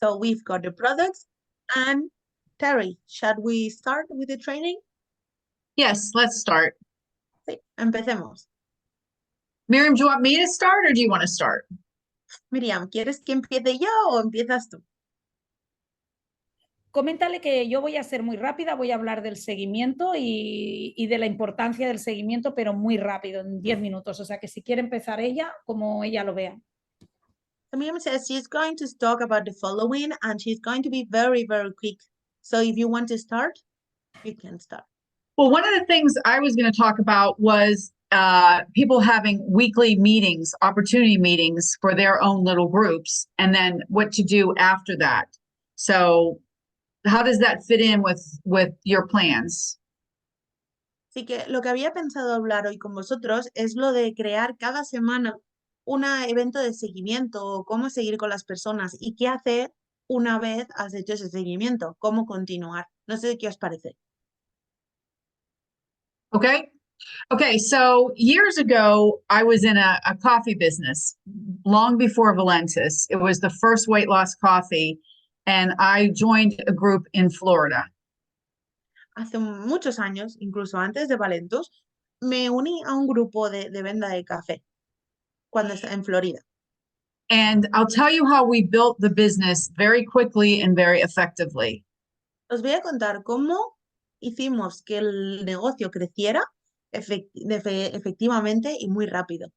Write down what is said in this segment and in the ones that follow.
So we've got the products. And Terry, shall we start with the training? Yes, let's start. Sí, empecemos. Miriam, do you want me to start or do you want to start? Miriam, ¿quieres que empiece yo o empiezas tú? Coméntale que yo voy a ser muy rápida, voy a hablar del seguimiento y de la importancia del seguimiento, pero muy rápido, en 10 minutos. O sea que si quiere empezar ella, como ella lo vea. Miriam says she's going to talk about the following and she's going to be very, very quick. So if you want to start, you can start. Well, one of the things I was going to talk about was people having weekly meetings, opportunity meetings for their own little groups, and then what to do after that. So how does that fit in with your plans? Así que lo que había pensado hablar hoy con vosotros es lo de crear cada semana un evento de seguimiento o cómo seguir con las personas y qué hacer una vez has hecho ese seguimiento, cómo continuar. No sé qué os parece. Okay, so years ago, I was in a coffee business long before Valentis. It was the first weight loss coffee, and I joined a group in Florida. Hace muchos años, incluso antes de Valentus, me uní a un grupo de venta de café cuando estaba en Florida. And I'll tell you how we built the business very quickly and very effectively. Os voy a contar cómo hicimos que el negocio creciera efectivamente y muy rápido.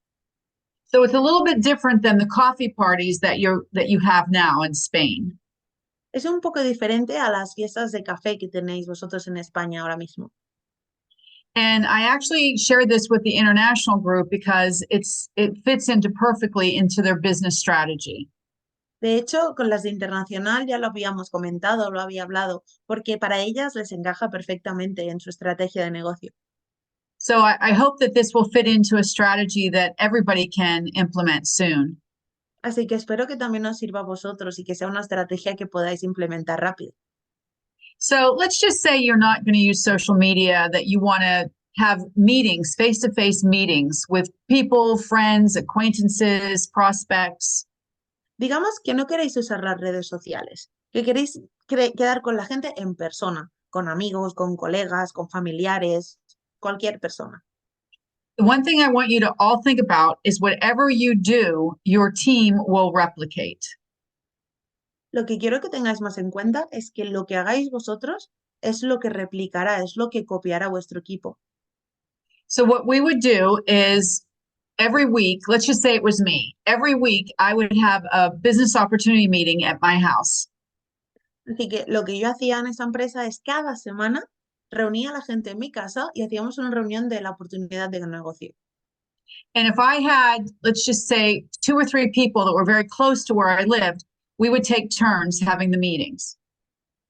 So it's a little bit different than the coffee parties that you have now in Spain. Es un poco diferente a las fiestas de café que tenéis vosotros en España ahora mismo. And I actually shared this with the international group because it fits perfectly into their business strategy. De hecho, con las de internacional ya lo habíamos comentado, lo había hablado, porque para ellas les encaja perfectamente en su estrategia de negocio. So I hope that this will fit into a strategy that everybody can implement soon. Así que espero que también os sirva a vosotros y que sea una estrategia que podáis implementar rápido. So let's just say you're not going to use social media, that you want to have meetings, face-to-face meetings with people, friends, acquaintances, prospects. Digamos que no queréis usar las redes sociales, que queréis quedar con la gente en persona, con amigos, con colegas, con familiares, cualquier persona. The one thing I want you to all think about is whatever you do, your team will replicate. Lo que quiero que tengáis más en cuenta es que lo que hagáis vosotros es lo que replicará, es lo que copiará vuestro equipo. So what we would do is every week, let's just say it was me, every week I would have a business opportunity meeting at my house. Así que lo que yo hacía en esa empresa es cada semana reunía a la gente en mi casa y hacíamos una reunión de la oportunidad de negocio. And if I had, let's just say, 2 or 3 people that were very close to where I lived, we would take turns having the meetings.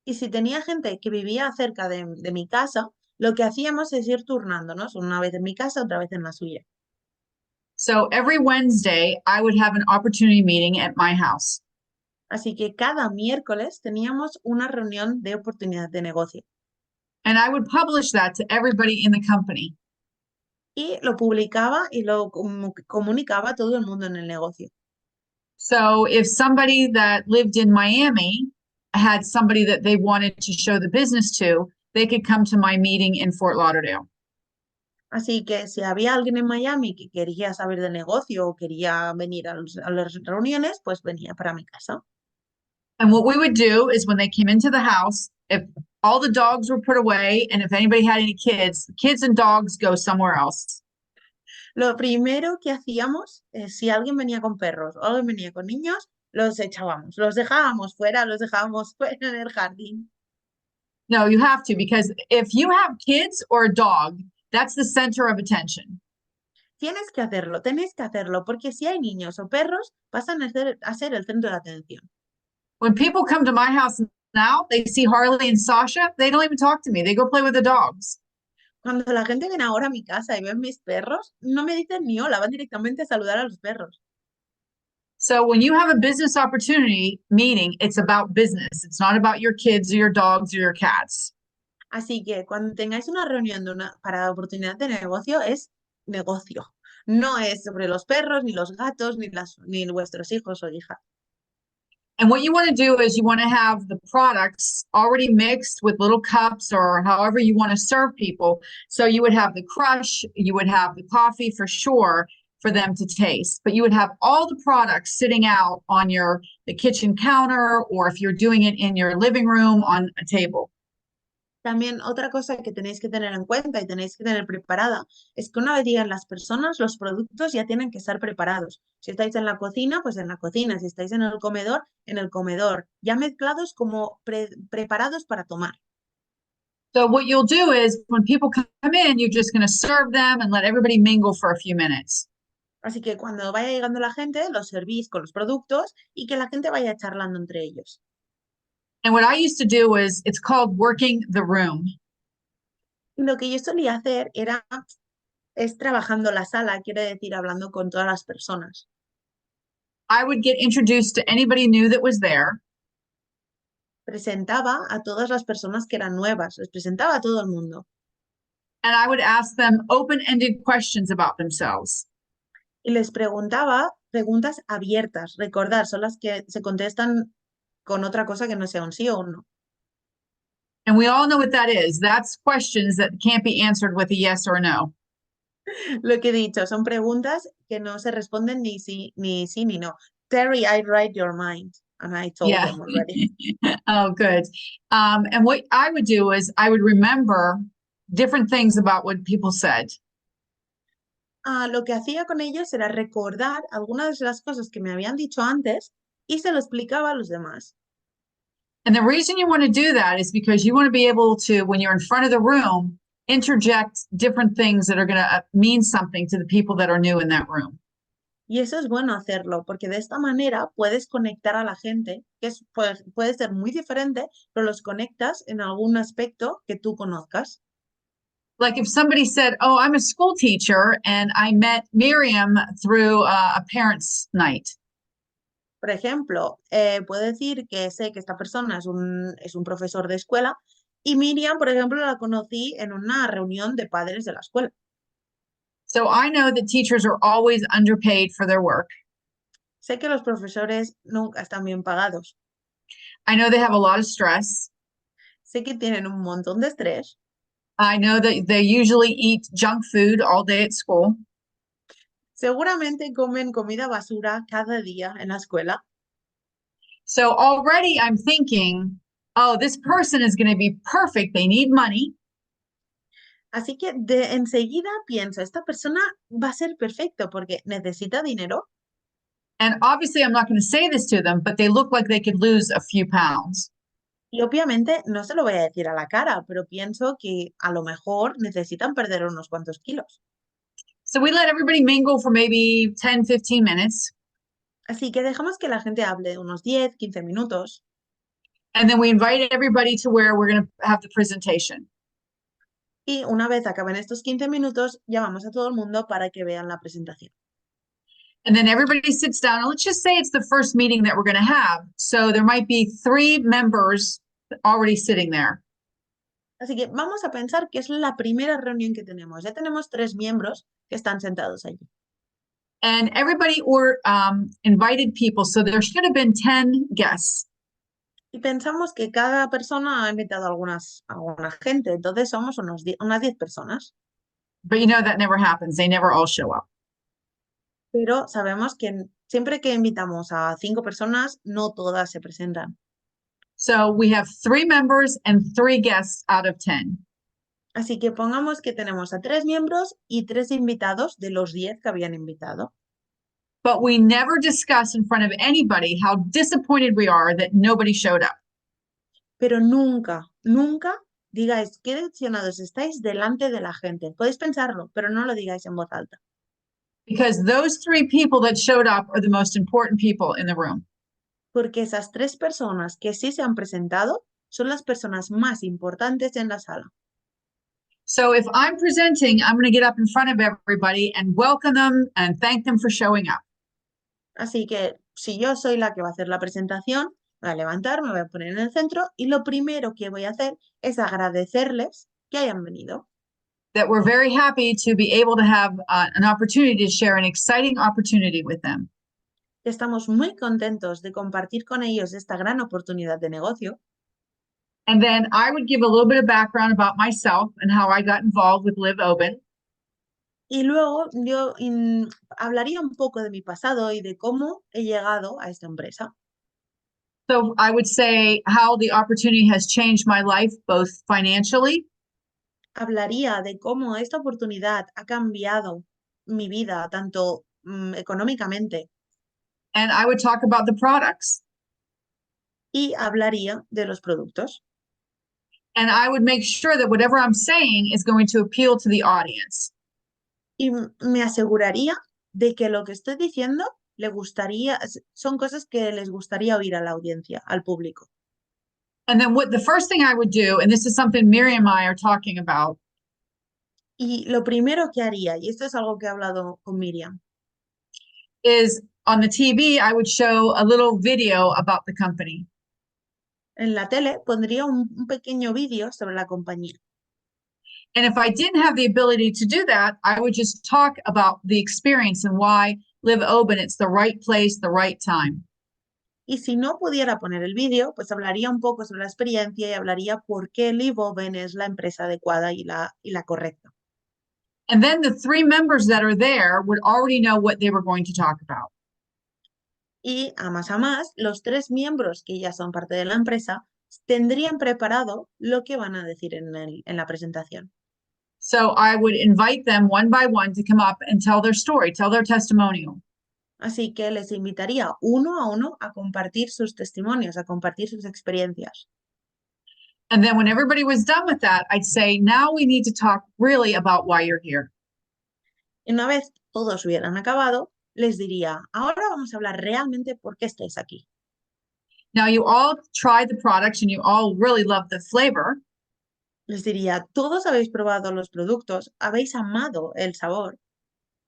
Y si tenía gente que vivía cerca de mi casa, lo que hacíamos es ir turnándonos, una vez en mi casa, otra vez en la suya. So every Wednesday, I would have an opportunity meeting at my house. Así que cada miércoles teníamos una reunión de oportunidad de negocio. And I would publish that to everybody in the company. Y lo publicaba y lo comunicaba a todo el mundo en el negocio. So if somebody that lived in Miami had somebody that they wanted to show the business to, they could come to my meeting in Fort Lauderdale. Así que si había alguien en Miami que quería saber del negocio o quería venir a las reuniones, pues venía para mi casa. And what we would do is when they came into the house, if all the dogs were put away and if anybody had any kids, the kids and dogs go somewhere else. Lo primero que hacíamos es si alguien venía con perros o alguien venía con niños, los echábamos, los dejábamos fuera en el jardín. No, you have to, because if you have kids or a dog, that's the center of attention. Tienes que hacerlo, tenéis que hacerlo, porque si hay niños o perros, pasan a ser el centro de atención. When people come to my house now, they see Harley and Sasha, they don't even talk to me. They go play with the dogs. Cuando la gente viene ahora a mi casa y ven mis perros, no me dicen ni hola, van directamente a saludar a los perros. So when you have a business opportunity meeting, it's about business. It's not about your kids or your dogs or your cats. Así que cuando tengáis una reunión para oportunidad de negocio, es negocio. No es sobre los perros, ni los gatos, ni vuestros hijos o hijas. And what you want to do is you want to have the products already mixed with little cups or however you want to serve people. So you would have the crush, you would have the coffee for sure for them to taste, but you would have all the products sitting out on the kitchen counter, or if you're doing it in your living room on a table. También otra cosa que tenéis que tener en cuenta y tenéis que tener preparada es que una vez llegan las personas, los productos ya tienen que estar preparados. Si estáis en la cocina, pues en la cocina. Si estáis en el comedor, ya mezclados como preparados para tomar. So what you'll do is when people come in, you're just going to serve them and let everybody mingle for a few minutes. Así que cuando vaya llegando la gente, los servís con los productos y que la gente vaya charlando entre ellos. And what I used to do is, it's called working the room. Y lo que yo solía hacer es trabajando la sala, quiere decir hablando con todas las personas. I would get introduced to anybody new that was there. Presentaba a todas las personas que eran nuevas, les presentaba a todo el mundo. And I would ask them open-ended questions about themselves. Y les preguntaba preguntas abiertas. Recordar, son las que se contestan con otra cosa que no sea un sí o un no. And we all know what that is. That's questions that can't be answered with a yes or a no. Lo que he dicho, son preguntas que no se responden ni sí ni no. Terry, I read your mind. And I told them already. Oh, good. And what I would do is I would remember different things about what people said. Lo que hacía con ellos era recordar algunas de las cosas que me habían dicho antes y se lo explicaba a los demás. And the reason you want to do that is because you want to be able to, when you're in front of the room, interject different things that are going to mean something to the people that are new in that room. Y eso es bueno hacerlo, porque de esta manera puedes conectar a la gente, que puede ser muy diferente, pero los conectas en algún aspecto que tú conozcas. Like if somebody said, oh, I'm a school teacher and I met Miriam through a parents' night. Por ejemplo, puedo decir que sé que esta persona es un profesor de escuela y Miriam, por ejemplo, la conocí en una reunión de padres de la escuela. So I know that teachers are always underpaid for their work. Sé que los profesores nunca están bien pagados. I know they have a lot of stress. Sé que tienen un montón de estrés. I know that they usually eat junk food all day at school. Seguramente comen comida basura cada día en la escuela. So already I'm thinking, oh, this person is going to be perfect. They need money. Así que enseguida pienso, esta persona va a ser perfecto porque necesita dinero. And obviously I'm not going to say this to them, but they look like they could lose a few pounds. Y obviamente no se lo voy a decir a la cara, pero pienso que a lo mejor necesitan perder unos cuantos kilos. So we let everybody mingle for maybe 10, 15 minutes. Así que dejamos que la gente hable unos 10, 15 minutos. And then we invite everybody to where we're going to have the presentation. Y una vez acaben estos 15 minutos, llamamos a todo el mundo para que vean la presentación. And then everybody sits down. And let's just say it's the first meeting that we're going to have. So there might be 3 members already sitting there. Así que vamos a pensar que es la primera reunión que tenemos. Ya tenemos 3 miembros que están sentados allí. And everybody invited people. So there should have been 10 guests. Y pensamos que cada persona ha invitado a alguna gente. Entonces somos unas 10 personas. But you know that never happens. They never all show up. Pero sabemos que siempre que invitamos a 5 personas, no todas se presentan. So we have 3 members and 3 guests out of 10. Así que pongamos que tenemos a 3 miembros y 3 invitados de los 10 que habían invitado. But we never discuss in front of anybody how disappointed we are that nobody showed up. Pero nunca digáis qué decepcionados estáis delante de la gente. Podéis pensarlo, pero no lo digáis en voz alta. Because those 3 people that showed up are the most important people in the room. Porque esas 3 personas que sí se han presentado son las personas más importantes en la sala. So if I'm presenting, I'm going to get up in front of everybody and welcome them and thank them for showing up. Así que si yo soy la que va a hacer la presentación, me voy a levantar, me voy a poner en el centro y lo primero que voy a hacer es agradecerles que hayan venido. That we're very happy to be able to have an opportunity to share an exciting opportunity with them. que estamos muy contentos de compartir con ellos esta gran oportunidad de negocio. And then I would give a little bit of background about myself and how I got involved with Live Open. Y luego yo hablaría un poco de mi pasado y de cómo he llegado a esta empresa. So I would say how the opportunity has changed my life, both financially Hablaría de cómo esta oportunidad ha cambiado mi vida, tanto económicamente, and I would talk about the products. y hablaría de los productos. And I would make sure that whatever I'm saying is going to appeal to the audience. Y me aseguraría de que lo que estoy diciendo le gustaría, son cosas que les gustaría oír a la audiencia, al público. And then what the first thing I would do, and this is something Miriam and I are talking about, Y lo primero que haría, y esto es algo que he hablado con Miriam, is on the TV, I would show a little video about the company. en la tele pondría un pequeño vídeo sobre la compañía. And if I didn't have the ability to do that, I would just talk about the experience and why Live Open, it's the right place, the right time. Y si no pudiera poner el vídeo, pues hablaría un poco sobre la experiencia y hablaría por qué Live Open es la empresa adecuada y la correcta. And then the three members that are there would already know what they were going to talk about. Y a más, los 3 miembros que ya son parte de la empresa tendrían preparado lo que van a decir en la presentación. So I would invite them one by one to come up and tell their story, tell their testimonial. Así que les invitaría uno a uno a compartir sus testimonios, a compartir sus experiencias. And then when everybody was done with that, I'd say, now we need to talk really about why you're here. Y una vez todos hubieran acabado, les diría, ahora vamos a hablar realmente por qué estáis aquí. Now you all tried the products and you all really love the flavor. Les diría, todos habéis probado los productos, habéis amado el sabor.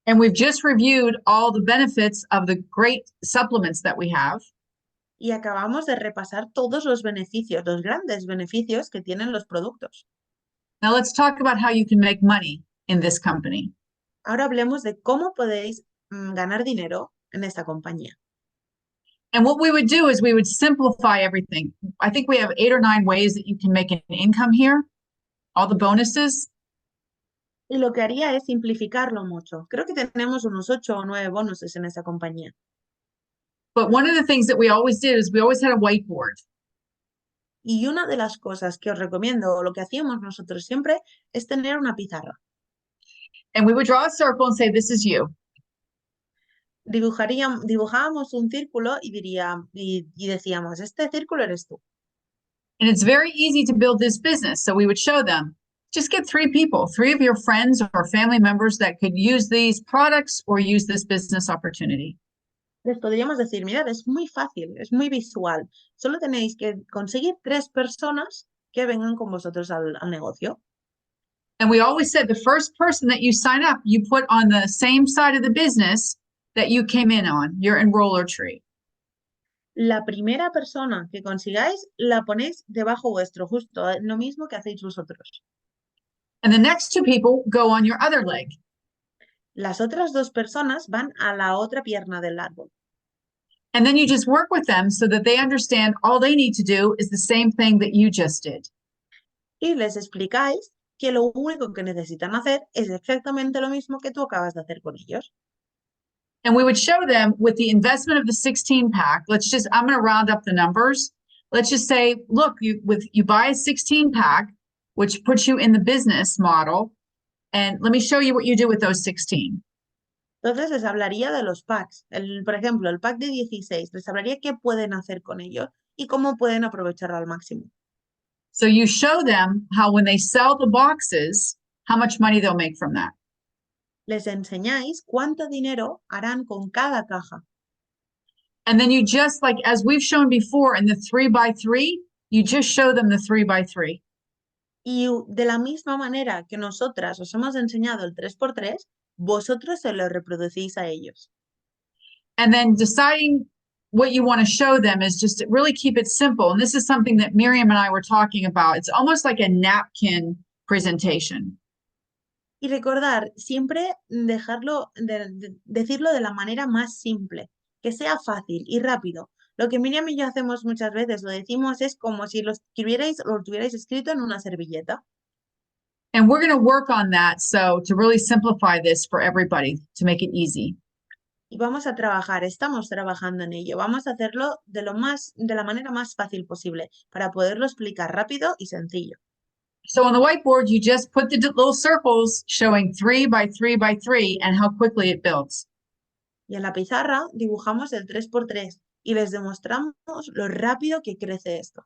And we've just reviewed all the benefits of the great supplements that we have. Y acabamos de repasar todos los beneficios, los grandes beneficios que tienen los productos. Now let's talk about how you can make money in this company. Ahora hablemos de cómo podéis ganar dinero en esta compañía. And what we would do is we would simplify everything. I think we have 8 or 9 ways that you can make an income here, all the bonuses. Y lo que haría es simplificarlo mucho. Creo que tenemos unos 8 o 9 bonuses en esta compañía. But one of the things that we always did is we always had a whiteboard. Y una de las cosas que os recomiendo, o lo que hacíamos nosotros siempre, es tener una pizarra. And we would draw a circle and say, this is you. Dibujábamos un círculo y decíamos, este círculo eres tú. And it's very easy to build this business. So we would show them, just get 3 people, 3 of your friends or family members that could use these products or use this business opportunity. Les podríamos decir, mirad, es muy fácil, es muy visual. Solo tenéis que conseguir 3 personas que vengan con vosotros al negocio. And we always said the first person that you sign up, you put on the same side of the business that you came in on, your enroller tree. La primera persona que consigáis la ponéis debajo vuestro, justo lo mismo que hacéis vosotros. And the next 2 people go on your other leg. Las otras 2 personas van a la otra pierna del árbol. And then you just work with them so that they understand all they need to do is the same thing that you just did. Y les explicáis que lo único que necesitan hacer es exactamente lo mismo que tú acabas de hacer con ellos. And we would show them with the investment of the 16 pack. I'm going to round up the numbers. Let's just say, look, you buy a 16 pack, which puts you in the business model. And let me show you what you do with those 16. Entonces les hablaría de los packs. Por ejemplo, el pack de 16, les hablaría qué pueden hacer con ellos y cómo pueden aprovecharlo al máximo. So you show them how when they sell the boxes, how much money they'll make from that. Les enseñáis cuánto dinero harán con cada caja. And then you just, like as we've shown before in the 3x3, you just show them the 3x3. Y de la misma manera que nosotras os hemos enseñado el 3x3, vosotros se lo reproducís a ellos. And then deciding what you want to show them is just to really keep it simple. And this is something that Miriam and I were talking about. It's almost like a napkin presentation. Y recordar, siempre decirlo de la manera más simple, que sea fácil y rápido. Lo que Miriam y yo hacemos muchas veces, lo decimos, es como si lo escribierais o lo tuvierais escrito en una servilleta. And we're going to work on that. So to really simplify this for everybody, to make it easy. Y vamos a trabajar, estamos trabajando en ello. Vamos a hacerlo de la manera más fácil posible para poderlo explicar rápido y sencillo. So on the whiteboard, you just put the little circles showing 3 by 3 by 3 and how quickly it builds. Y en la pizarra dibujamos el 3×3 y les demostramos lo rápido que crece esto.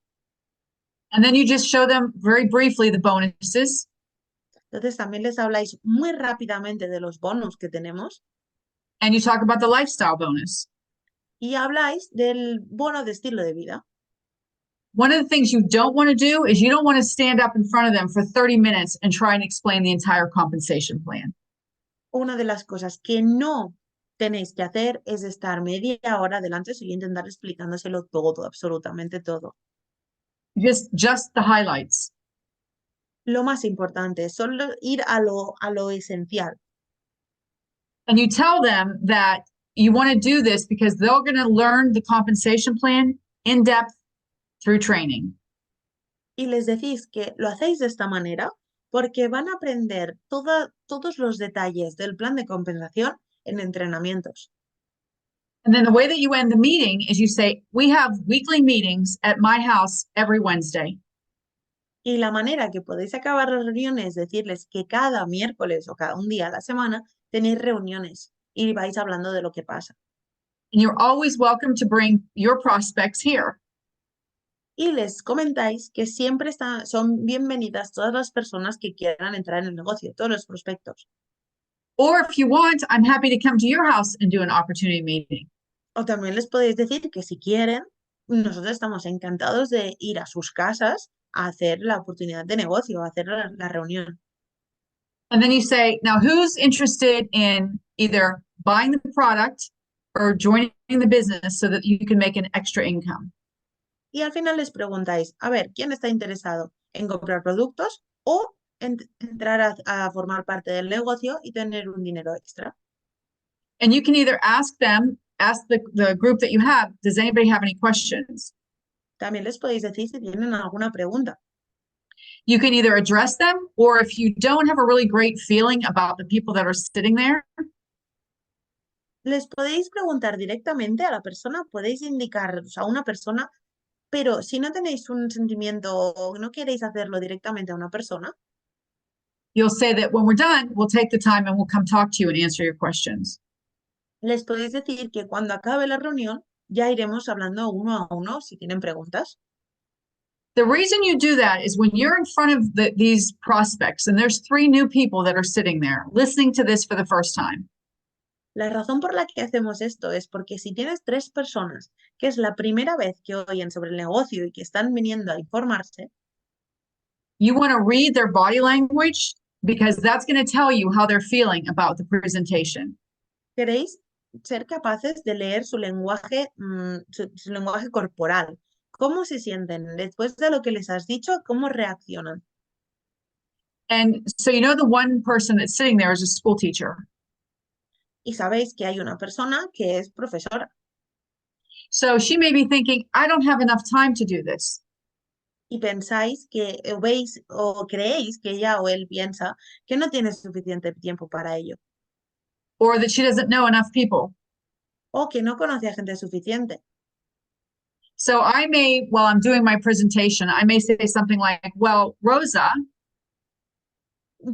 And then you just show them very briefly the bonuses. Entonces también les habláis muy rápidamente de los bonus que tenemos And you talk about the lifestyle bonus. y habláis del bono de estilo de vida. One of the things you don't want to do is you don't want to stand up in front of them for 30 minutes and try and explain the entire compensation plan. Una de las cosas que no tenéis que hacer es estar media hora delante suyo e intentar explicándoselo todo, absolutamente todo. Just the highlights. Lo más importante, solo ir a lo esencial. And you tell them that you want to do this because they're going to learn the compensation plan in depth through training. Y les decís que lo hacéis de esta manera porque van a aprender todos los detalles del plan de compensación en entrenamientos. And then the way that you end the meeting is you say, we have weekly meetings at my house every Wednesday. Y la manera que podéis acabar las reuniones es decirles que cada miércoles o cada un día a la semana tenéis reuniones y vais hablando de lo que pasa. And you're always welcome to bring your prospects here. Y les comentáis que siempre son bienvenidas todas las personas que quieran entrar en el negocio, todos los prospectos. Or if you want, I'm happy to come to your house and do an opportunity meeting. O también les podéis decir que si quieren, nosotros estamos encantados de ir a sus casas a hacer la oportunidad de negocio, a hacer la reunión. And then you say, now who's interested in either buying the product or joining the business so that you can make an extra income? Y al final les preguntáis, a ver, ¿quién está interesado en comprar productos o entrar a formar parte del negocio y tener un dinero extra? And you can either ask the group that you have, does anybody have any questions? También les podéis decir si tienen alguna pregunta. You can either address them, or if you don't have a really great feeling about the people that are sitting there, Les podéis preguntar directamente a la persona, podéis indicar a una persona, pero si no tenéis un sentimiento o no queréis hacerlo directamente a una persona, you'll say that when we're done, we'll take the time and we'll come talk to you and answer your questions. les podéis decir que cuando acabe la reunión ya iremos hablando uno a uno si tienen preguntas. The reason you do that is when you're in front of these prospects and there's 3 new people that are sitting there listening to this for the first time. La razón por la que hacemos esto es porque si tienes 3 personas que es la primera vez que oyen sobre el negocio y que están viniendo a informarse, You want to read their body language because that's going to tell you how they're feeling about the presentation. queréis ser capaces de leer su lenguaje, su lenguaje corporal. ¿Cómo se sienten después de lo que les has dicho? ¿Cómo reaccionan? And so you know the one person that's sitting there is a school teacher. Y sabéis que hay una persona que es profesora So she may be thinking, I don't have enough time to do this. y pensáis que o veis o creéis que ella o él piensa que no tiene suficiente tiempo para ello Or that she doesn't know enough people. o que no conoce a gente suficiente. So I may, while I'm doing my presentation, I may say something like, well, Rosa,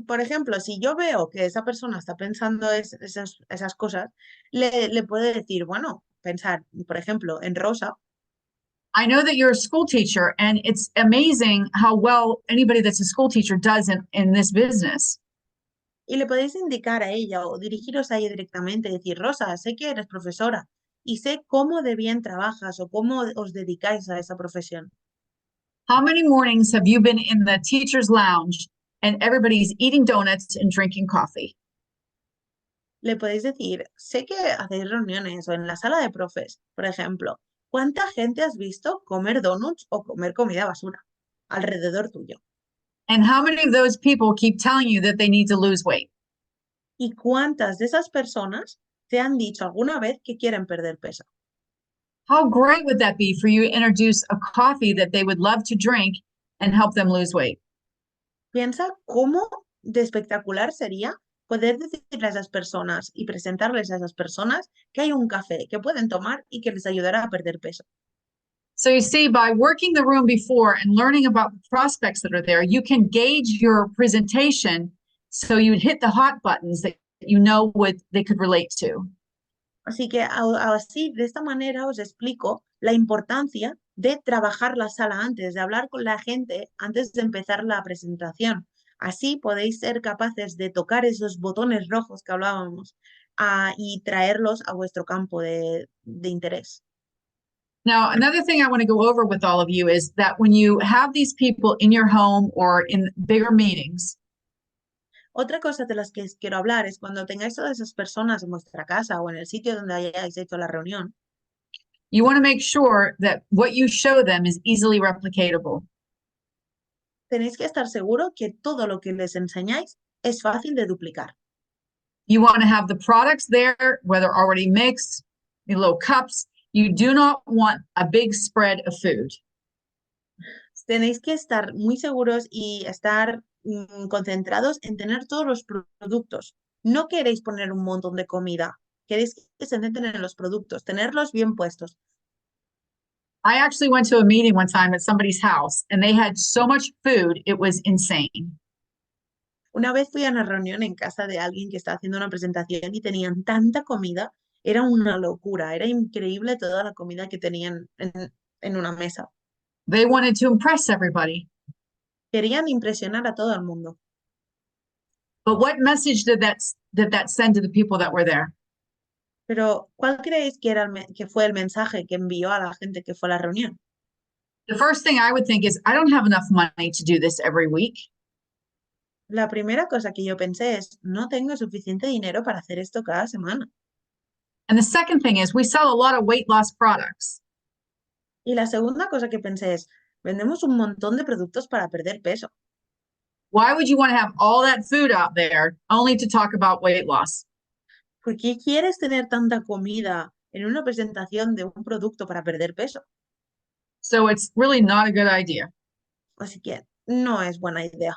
Por ejemplo, si yo veo que esa persona está pensando esas cosas, le puedo decir, bueno, pensar, por ejemplo, en Rosa, I know that you're a school teacher, and it's amazing how well anybody that's a school teacher does in this business. y le podéis indicar a ella o dirigiros a ella directamente, decir, Rosa, sé que eres profesora y sé cómo de bien trabajas o cómo os dedicáis a esa profesión. How many mornings have you been in the teacher's lounge and everybody's eating donuts and drinking coffee? Le podéis decir, sé que hacéis reuniones o en la sala de profes, por ejemplo, ¿cuánta gente has visto comer donuts o comer comida basura alrededor tuyo? And how many of those people keep telling you that they need to lose weight? ¿Y cuántas de esas personas ¿te han dicho alguna vez que quieren perder peso? How great would that be for you to introduce a coffee that they would love to drink and help them lose weight? Piensa cómo de espectacular sería poder decirle a esas personas y presentarles a esas personas que hay un café que pueden tomar y que les ayudará a perder peso. So you see, by working the room before and learning about the prospects that are there, you can gauge your presentation so you hit the hot buttons that you know what they could relate to. Así que así, de esta manera os explico la importancia de trabajar la sala antes, de hablar con la gente antes de empezar la presentación. Así podéis ser capaces de tocar esos botones rojos que hablábamos y traerlos a vuestro campo de interés. Now, another thing I want to go over with all of you is that when you have these people in your home or in bigger meetings, Otra cosa de las que quiero hablar es cuando tengáis todas esas personas en vuestra casa o en el sitio donde hayáis hecho la reunión, you want to make sure that what you show them is easily replicatable. tenéis que estar seguro que todo lo que les enseñáis es fácil de duplicar. You want to have the products there, whether already mixed, in little cups. You do not want a big spread of food. Tenéis que estar muy seguros y estar concentrados en tener todos los productos. No queréis poner un montón de comida, queréis que se centren en los productos, tenerlos bien puestos. I actually went to a meeting one time at somebody's house and they had so much food, it was insane. Una vez fui a una reunión en casa de alguien que estaba haciendo una presentación y tenían tanta comida, era una locura, era increíble toda la comida que tenían en una mesa. They wanted to impress everybody. Querían impresionar a todo el mundo. But what message did that send to the people that were there? Pero, ¿cuál creéis que, que fue el mensaje que envió a la gente que fue a la reunión? The first thing I would think is, I don't have enough money to do this every week. La primera cosa que yo pensé es, no tengo suficiente dinero para hacer esto cada semana. And the second thing is, we sell a lot of weight loss products. Y la segunda cosa que pensé es, vendemos un montón de productos para perder peso. Why would you want to have all that food out there only to talk about weight loss? ¿Por qué quieres tener tanta comida en una presentación de un producto para perder peso? So it's really not a good idea. Así que no es buena idea.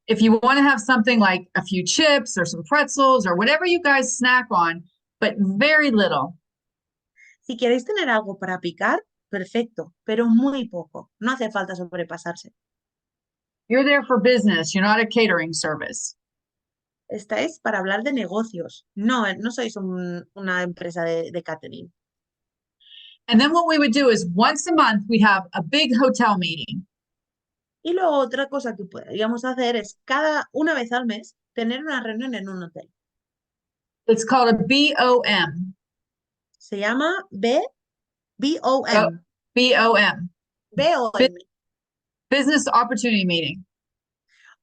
If you want to have something like a few chips or some pretzels or whatever you guys snack on, but very little. Si queréis tener algo para picar, perfecto, pero muy poco. No hace falta sobrepasarse. You're there for business. You're not a catering service. Estáis para hablar de negocios. No, no sois una empresa de catering. And then what we would do is once a month, we'd have a big hotel meeting. Y luego otra cosa que podríamos hacer es una vez al mes tener una reunión en un hotel. It's called a BOM. Se llama BOM. BOM. BOM. Business Opportunity Meeting.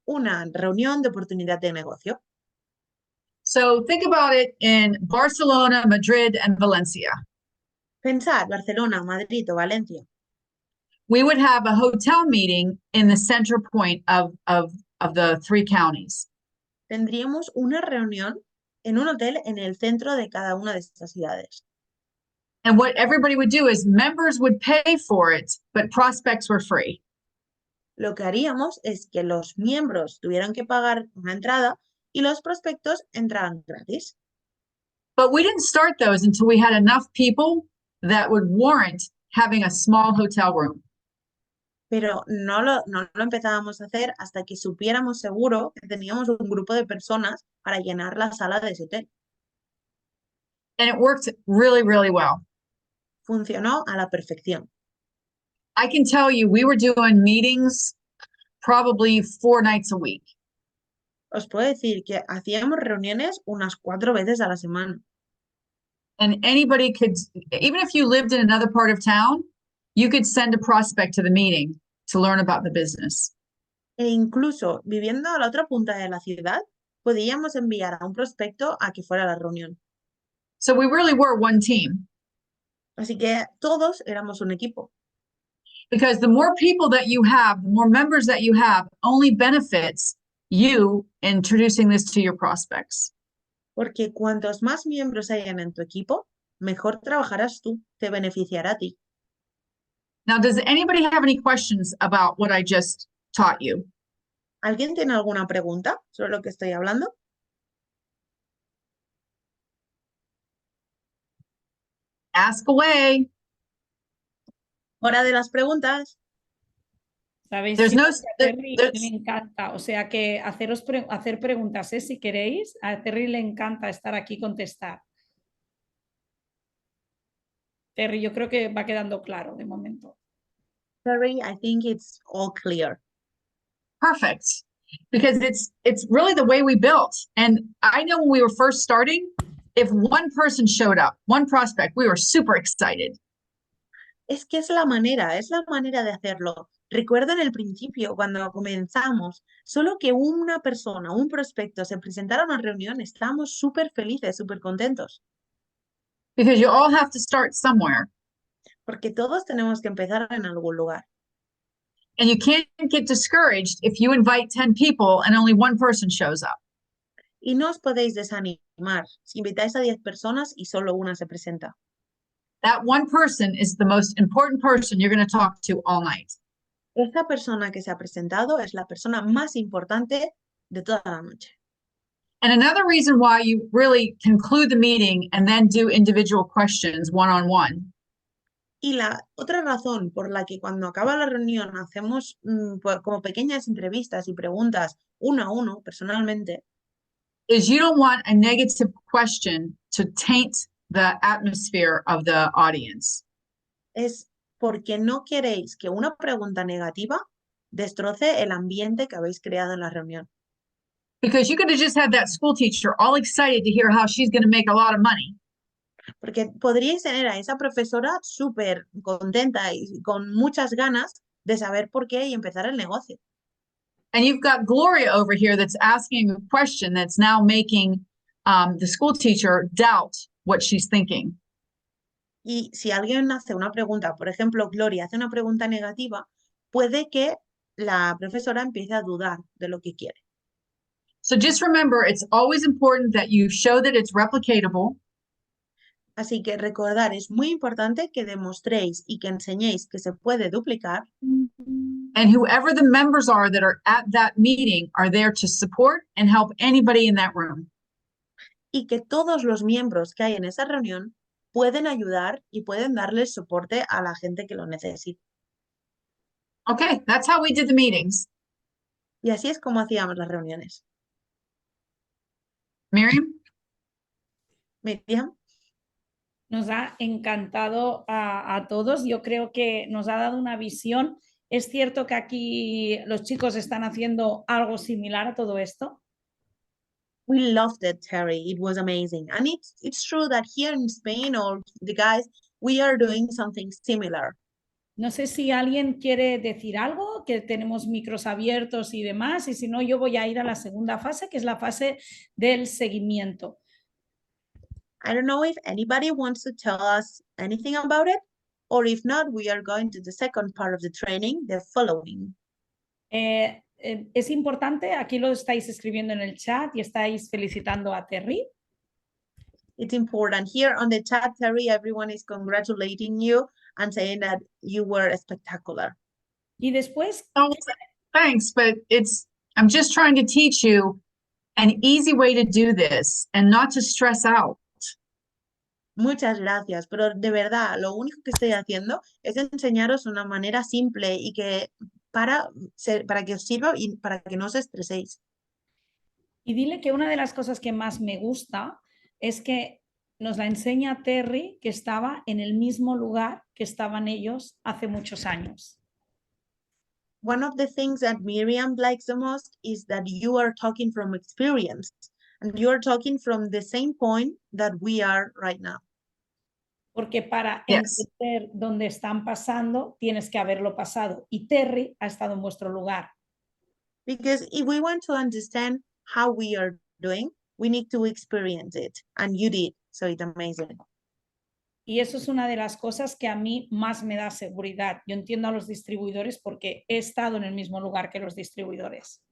Una reunión de oportunidad de negocio. So think about it in Barcelona, Madrid, and Valencia. Pensad, Barcelona, Madrid o Valencia. We would have a hotel meeting in the center point of the three counties. Tendríamos una reunión en un hotel en el centro de cada una de estas ciudades. And what everybody would do is members would pay for it, but prospects were free. Lo que haríamos es que los miembros tuvieran que pagar una entrada y los prospectos entraban gratis. But we didn't start those until we had enough people that would warrant having a small hotel room. Pero no lo empezábamos a hacer hasta que supiéramos seguro que teníamos un grupo de personas para llenar la sala de ese hotel. And it worked really, really well. Funcionó a la perfección. I can tell you, we were doing meetings probably 4 nights a week. Os puedo decir que hacíamos reuniones unas 4 veces a la semana. And anybody could, even if you lived in another part of town, you could send a prospect to the meeting to learn about the business. E incluso viviendo a la otra punta de la ciudad, podíamos enviar a un prospecto a que fuera a la reunión. So we really were one team. Así que todos éramos un equipo. Because the more people that you have, the more members that you have, only benefits you introducing this to your prospects. Porque cuantos más miembros hayan en tu equipo, mejor trabajarás tú, te beneficiará a ti. Now, does anybody have any questions about what I just taught you? ¿Alguien tiene alguna pregunta sobre lo que estoy hablando? Ask away. Hora de las preguntas. ¿Sabéis, There's no, chicos, que a Terri le there's, encanta? O sea, que hacer preguntas, ¿eh? Si queréis. A Terri le encanta estar aquí y contestar. Terri, yo creo que va quedando claro de momento. Terri, I think it's all clear. perfect, because it's really the way we built. And I know when we were first starting, if one person showed up, one prospect, we were super excited. Es que es la manera de hacerlo. Recuerdo en el principio, cuando comenzamos, solo que una persona, un prospecto se presentara a una reunión, estábamos súper felices, súper contentos, Because you all have to start somewhere. porque todos tenemos que empezar en algún lugar. And you can't get discouraged if you invite 10 people and only one person shows up. Y no os podéis desanimar si invitáis a 10 personas y solo una se presenta. That one person is the most important person you're going to talk to all night. Esta persona que se ha presentado es la persona más importante de toda la noche. And another reason why you really conclude the meeting and then do individual questions one-on-one Y la otra razón por la que cuando acaba la reunión hacemos como pequeñas entrevistas y preguntas uno a uno, personalmente, is you don't want a negative question to taint the atmosphere of the audience. es porque no queréis que una pregunta negativa destroce el ambiente que habéis creado en la reunión. Because you could have just had that school teacher all excited to hear how she's going to make a lot of money. Porque podríais tener a esa profesora súper contenta y con muchas ganas de saber por qué y empezar el negocio. And you've got Gloria over here that's asking a question that's now making the school teacher doubt what she's thinking. Y si alguien hace una pregunta, por ejemplo, Gloria hace una pregunta negativa, puede que la profesora empiece a dudar de lo que quiere. So just remember, it's always important that you show that it's replicatable. Así que recordar, es muy importante que demostréis y que enseñéis que se puede duplicar. And whoever the members are that are at that meeting are there to support and help anybody in that room. Y que todos los miembros que hay en esa reunión pueden ayudar y pueden darles soporte a la gente que lo necesita. Okay, that's how we did the meetings. Y así es como hacíamos las reuniones. Miriam? Miriam, Nos ha encantado a todos. Yo creo que nos ha dado una visión. ¿Es cierto que aquí los chicos están haciendo algo similar a todo esto? we loved it, Terry. It was amazing. And it's true that here in Spain, or the guys, we are doing something similar. No sé si alguien quiere decir algo, que tenemos micros abiertos y demás, y si no, yo voy a ir a la segunda fase, que es la fase del seguimiento. I don't know if anybody wants to tell us anything about it, or if not, we are going to the second part of the training, the following. Es importante, aquí lo estáis escribiendo en el chat y estáis felicitando a Terri. It's important. Here on the chat, Terry, everyone is congratulating you and saying that you were spectacular. Y después, Oh, thanks, but I'm just trying to teach you an easy way to do this and not to stress out. Muchas gracias, pero de verdad, lo único que estoy haciendo es enseñaros una manera simple y que para que os sirva y para que no os estreséis. y dile que una de las cosas que más me gusta es que nos la enseña Terri, que estaba en el mismo lugar que estaban ellos hace muchos años. One of the things that Miriam likes the most is that you are talking from experience and you are talking from the same point that we are right now. Porque para Yes. entender dónde están pasando, tienes que haberlo pasado. Y Terri ha estado en vuestro lugar. Because if we want to understand how we are doing, we need to experience it. And you did, so it's amazing. Y eso es una de las cosas que a mí más me da seguridad. Yo entiendo a los distribuidores porque he estado en el mismo lugar que los distribuidores.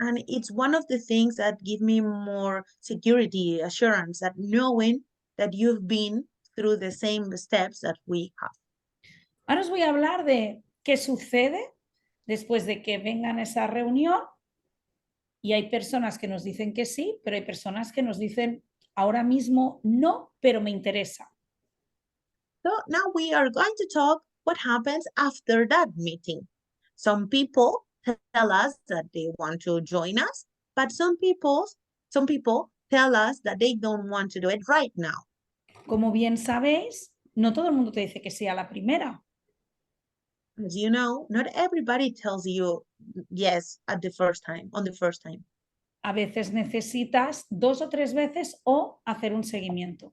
And it's one of the things that give me more security, assurance, that knowing that you've been through the same steps that we have. Ahora os voy a hablar de qué sucede después de que vengan a esa reunión y hay personas que nos dicen que sí, pero hay personas que nos dicen ahora mismo no, pero me interesa. So now we are going to talk what happens after that meeting. Some people tell us that they want to join us, but some people tell us that they don't want to do it right now. Como bien sabéis, no todo el mundo te dice que sí a la primera. As you know, not everybody tells you yes at the first time, on the first time. A veces necesitas 2 o 3 veces o hacer un seguimiento.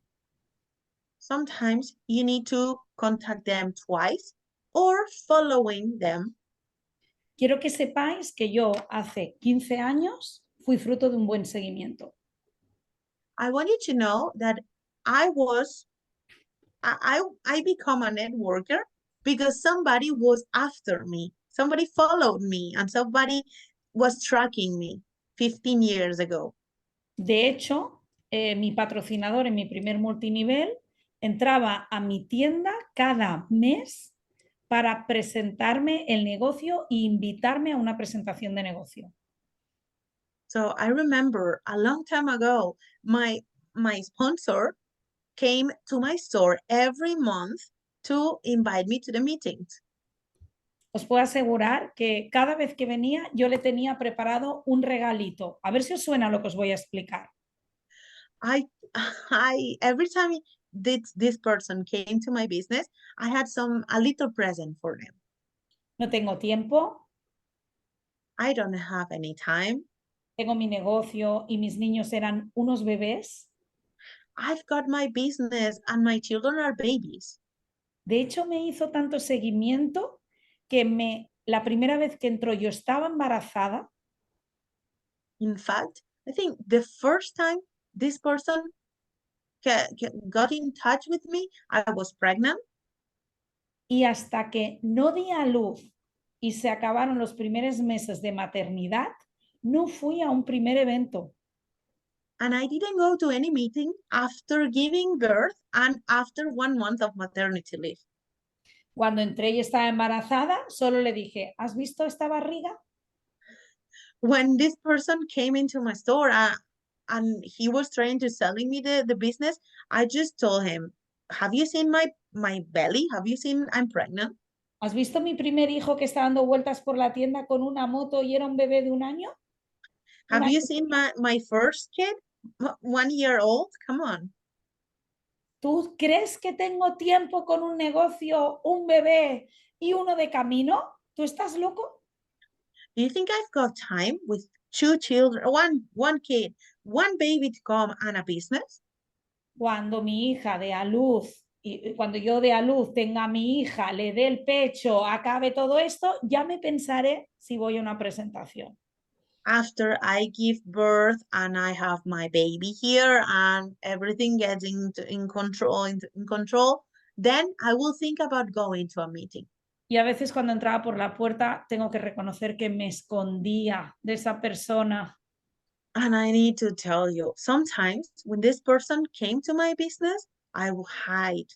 Sometimes you need to contact them twice or following them. Quiero que sepáis que yo hace 15 años fui fruto de un buen seguimiento. I want you to know that I become a networker because somebody was after me. Somebody followed me and somebody was tracking me 15 years ago. De hecho, mi patrocinador en mi primer multinivel entraba a mi tienda cada mes para presentarme el negocio e invitarme a una presentación de negocio. So I remember a long time ago, my sponsor came to my store every month to invite me to the meetings. Os puedo asegurar que cada vez que venía yo le tenía preparado un regalito. A ver si os suena lo que os voy a explicar. Every time this person came to my business, I had a little present for them. No tengo tiempo, I don't have any time. tengo mi negocio y mis niños eran unos bebés. I've got my business and my children are babies. De hecho, me hizo tanto seguimiento que la primera vez que entró yo estaba embarazada. In fact, I think the first time this person got in touch with me, I was pregnant. Y hasta que no di a luz y se acabaron los primeros meses de maternidad, no fui a un primer evento. And I didn't go to any meeting after giving birth and after 1 month of maternity leave. Cuando entré y estaba embarazada, solo le dije, ¿has visto esta barriga? When this person came into my store and he was trying to selling me the business, I just told him, have you seen my belly? Have you seen I'm pregnant? ¿Has visto mi primer hijo que está dando vueltas por la tienda con una moto y era un bebé de 1 año? Have you seen my first kid? 1 year old? Come on. ¿Tú crees que tengo tiempo con un negocio, un bebé y uno de camino? ¿Tú estás loco? Do you think I've got time with 2 children, one kid, 1 baby to come and a business? Cuando mi hija dé a luz y cuando yo dé a luz, tenga a mi hija, le dé el pecho, acabe todo esto, ya me pensaré si voy a una presentación. After I give birth and I have my baby here and everything gets in control, then I will think about going to a meeting. Y a veces cuando entraba por la puerta tengo que reconocer que me escondía de esa persona. And I need to tell you, sometimes when this person came to my business, I will hide.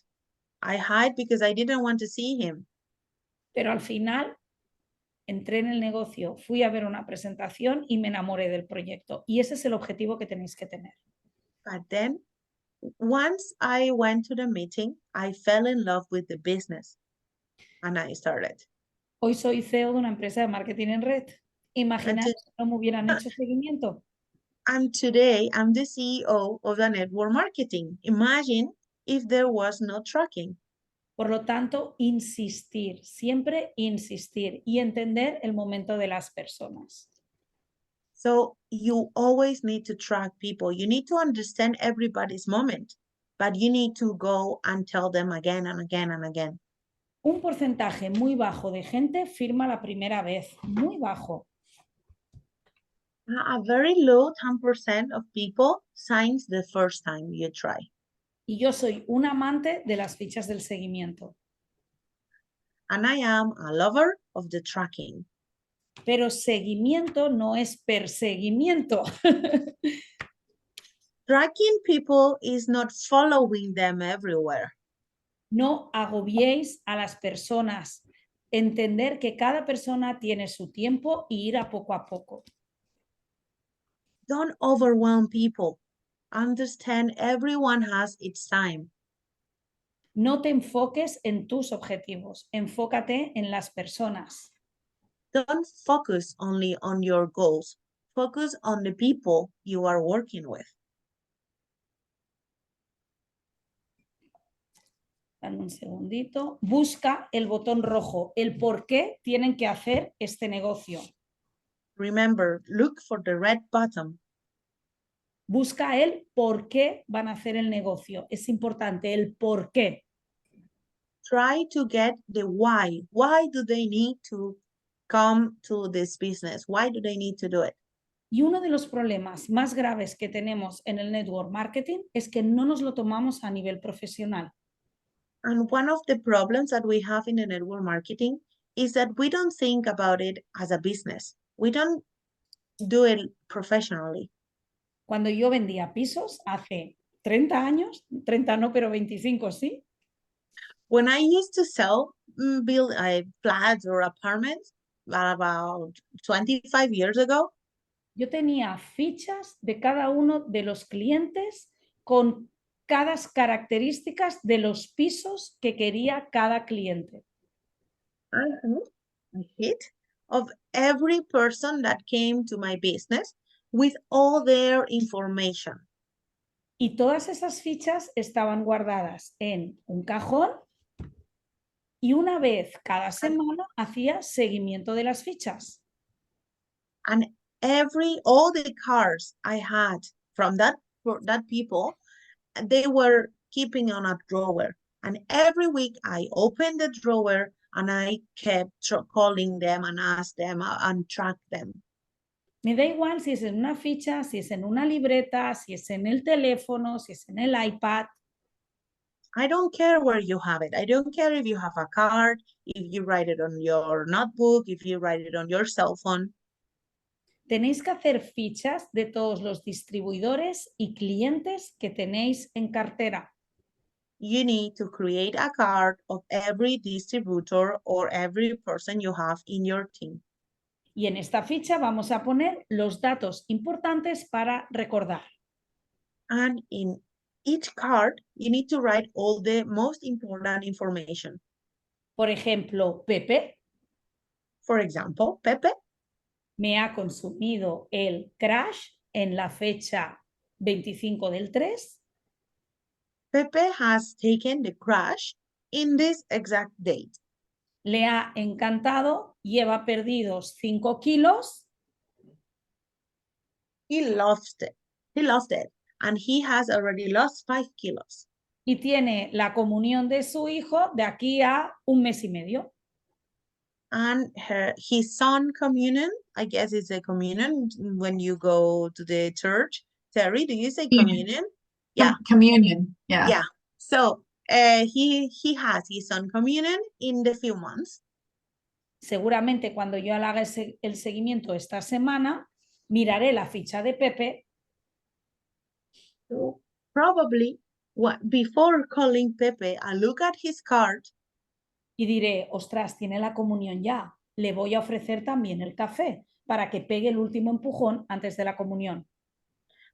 I hide because I didn't want to see him. Pero al final entré en el negocio, fui a ver una presentación y me enamoré del proyecto. Y ese es el objetivo que tenéis que tener. But then, once I went to the meeting, I fell in love with the business and I started. Hoy soy CEO de una empresa de marketing en red. Imaginad si no me hubieran hecho seguimiento. And today, I'm the CEO of the network marketing. Imagine if there was no tracking. Por lo tanto, insistir, siempre insistir y entender el momento de las personas. So you always need to track people. You need to understand everybody's moment, but you need to go and tell them again and again and again. Un porcentaje muy bajo de gente firma la primera vez, muy bajo. A very low 10% of people signs the first time you try. Y yo soy un amante de las fichas del seguimiento. And I am a lover of the tracking. Pero seguimiento no es perseguimiento. Tracking people is not following them everywhere. No agobiéis a las personas. Entender que cada persona tiene su tiempo y ir a poco. Don't overwhelm people. Understand everyone has its time. No te enfoques en tus objetivos, enfócate en las personas. Don't focus only on your goals. Focus on the people you are working with. Dame un segundito. Busca el botón rojo, el por qué tienen que hacer este negocio. Remember, look for the red button. Busca el por qué van a hacer el negocio. Es importante el por qué. Try to get the why. Why do they need to come to this business? Why do they need to do it? Y uno de los problemas más graves que tenemos en el network marketing es que no nos lo tomamos a nivel profesional. And one of the problems that we have in the network marketing is that we don't think about it as a business. We don't do it professionally. Cuando yo vendía pisos hace 30 años, 30 no, pero 25 sí, When I used to sell flats or apartments about 25 years ago, yo tenía fichas de cada uno de los clientes con cada características de los pisos que quería cada cliente. I have a hit of every person that came to my business with all their information. Y todas esas fichas estaban guardadas en un cajón y una vez cada semana hacía seguimiento de las fichas. And all the cards I had from that people, they were keeping on a drawer. And every week I opened the drawer and I kept calling them and asked them and track them. Me da igual si es en una ficha, si es en una libreta, si es en el teléfono, si es en el iPad. I don't care where you have it. I don't care if you have a card, if you write it on your notebook, if you write it on your cell phone. Tenéis que hacer fichas de todos los distribuidores y clientes que tenéis en cartera. You need to create a card of every distributor or every person you have in your team. Y en esta ficha vamos a poner los datos importantes para recordar. And in each card, you need to write all the most important information. Por ejemplo, Pepe. For example, Pepe me ha consumido el crash en la fecha 25 del 3. Pepe has taken the crash in this exact date. Le ha encantado, lleva perdidos 5 kilos. He lost it. And he has already lost 5 kilos. Y tiene la comunión de su hijo de aquí a 1 mes y medio. And his son communion, I guess it's a communion when you go to the church. Terry, do you say communion? Yeah. Communion, yeah. Yeah. So he has his son communion in the few months. Seguramente cuando yo haga el seguimiento esta semana, miraré la ficha de Pepe. So probably before calling Pepe, I look at his card. Y diré, ostras, tiene la comunión ya. Le voy a ofrecer también el café para que pegue el último empujón antes de la comunión.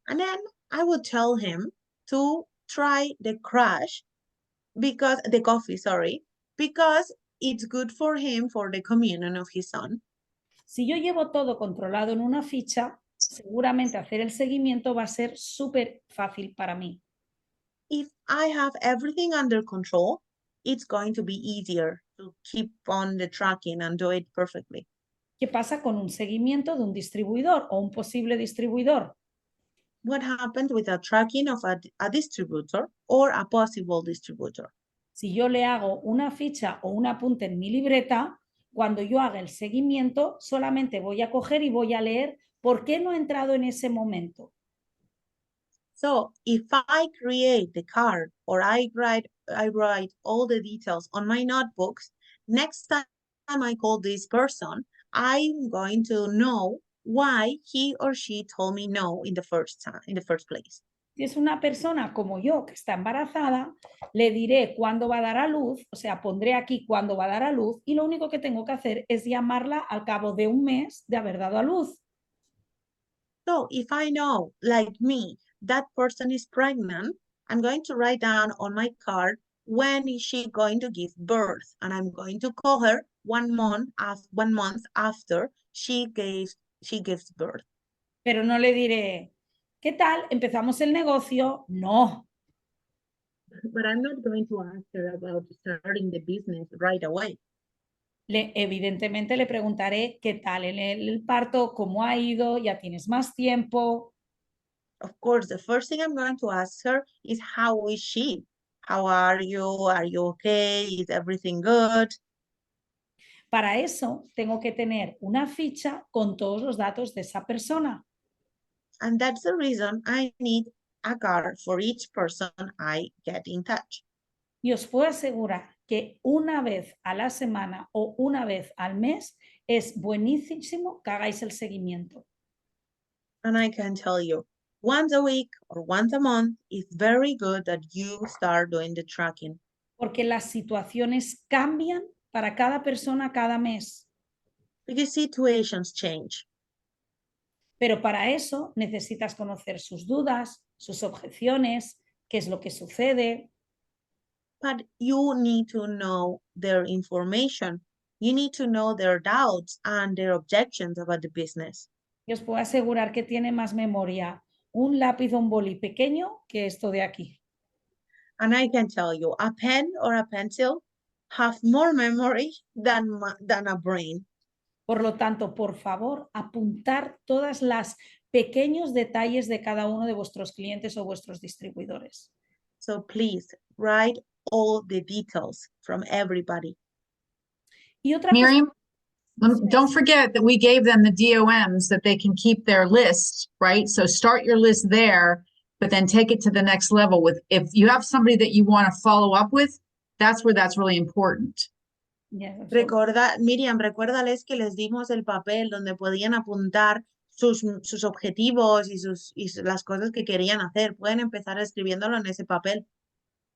And then I would tell him to try the coffee, because it's good for him for the communion of his son. Si yo llevo todo controlado en una ficha, seguramente hacer el seguimiento va a ser súper fácil para mí. If I have everything under control, it's going to be easier to keep on the tracking and do it perfectly. ¿Qué pasa con un seguimiento de un distribuidor o un posible distribuidor? What happened with the tracking of a distributor or a possible distributor? Si yo le hago una ficha o un apunte en mi libreta, cuando yo haga el seguimiento, solamente voy a coger y voy a leer por qué no he entrado en ese momento. So if I create the card or I write all the details on my notebooks, next time I call this person, I'm going to know why he or she told me no in the first place. Si es una persona como yo que está embarazada, le diré cuándo va a dar a luz, o sea, pondré aquí cuándo va a dar a luz y lo único que tengo que hacer es llamarla al cabo de un mes de haber dado a luz. So if I know, like me, that person is pregnant, I'm going to write down on my card when is she going to give birth, and I'm going to call her 1 month after she gives birth. Pero no le diré, ¿qué tal? ¿Empezamos el negocio? No. But I'm not going to ask her about starting the business right away. Evidentemente le preguntaré qué tal el parto, cómo ha ido, ya tienes más tiempo. Of course, the first thing I'm going to ask her is how is she? How are you? Are you okay? Is everything good? Para eso tengo que tener una ficha con todos los datos de esa persona. And that's the reason I need a card for each person I get in touch. Y os puedo asegurar que una vez a la semana o una vez al mes es buenísimo que hagáis el seguimiento. And I can tell you, once a week or once a month, it's very good that you start doing the tracking. Porque las situaciones cambian para cada persona cada mes. Because situations change. Pero para eso necesitas conocer sus dudas, sus objeciones, qué es lo que sucede. But you need to know their information. You need to know their doubts and their objections about the business. Y os puedo asegurar que tiene más memoria un lápiz o un boli pequeño que esto de aquí. And I can tell you, a pen or a pencil have more memory than a brain. Por lo tanto, por favor, apuntar todas las pequeños detalles de cada uno de vuestros clientes o vuestros distribuidores. So please write all the details from everybody. Y otra Miriam, cosa, don't forget that we gave them the DOMs that they can keep their list, right? So start your list there, but then take it to the next level with, if you have somebody that you want to follow up with, that's where that's really important. Miriam, recuérdales que les dimos el papel donde podían apuntar sus objetivos y las cosas que querían hacer. Pueden empezar escribiéndolo en ese papel.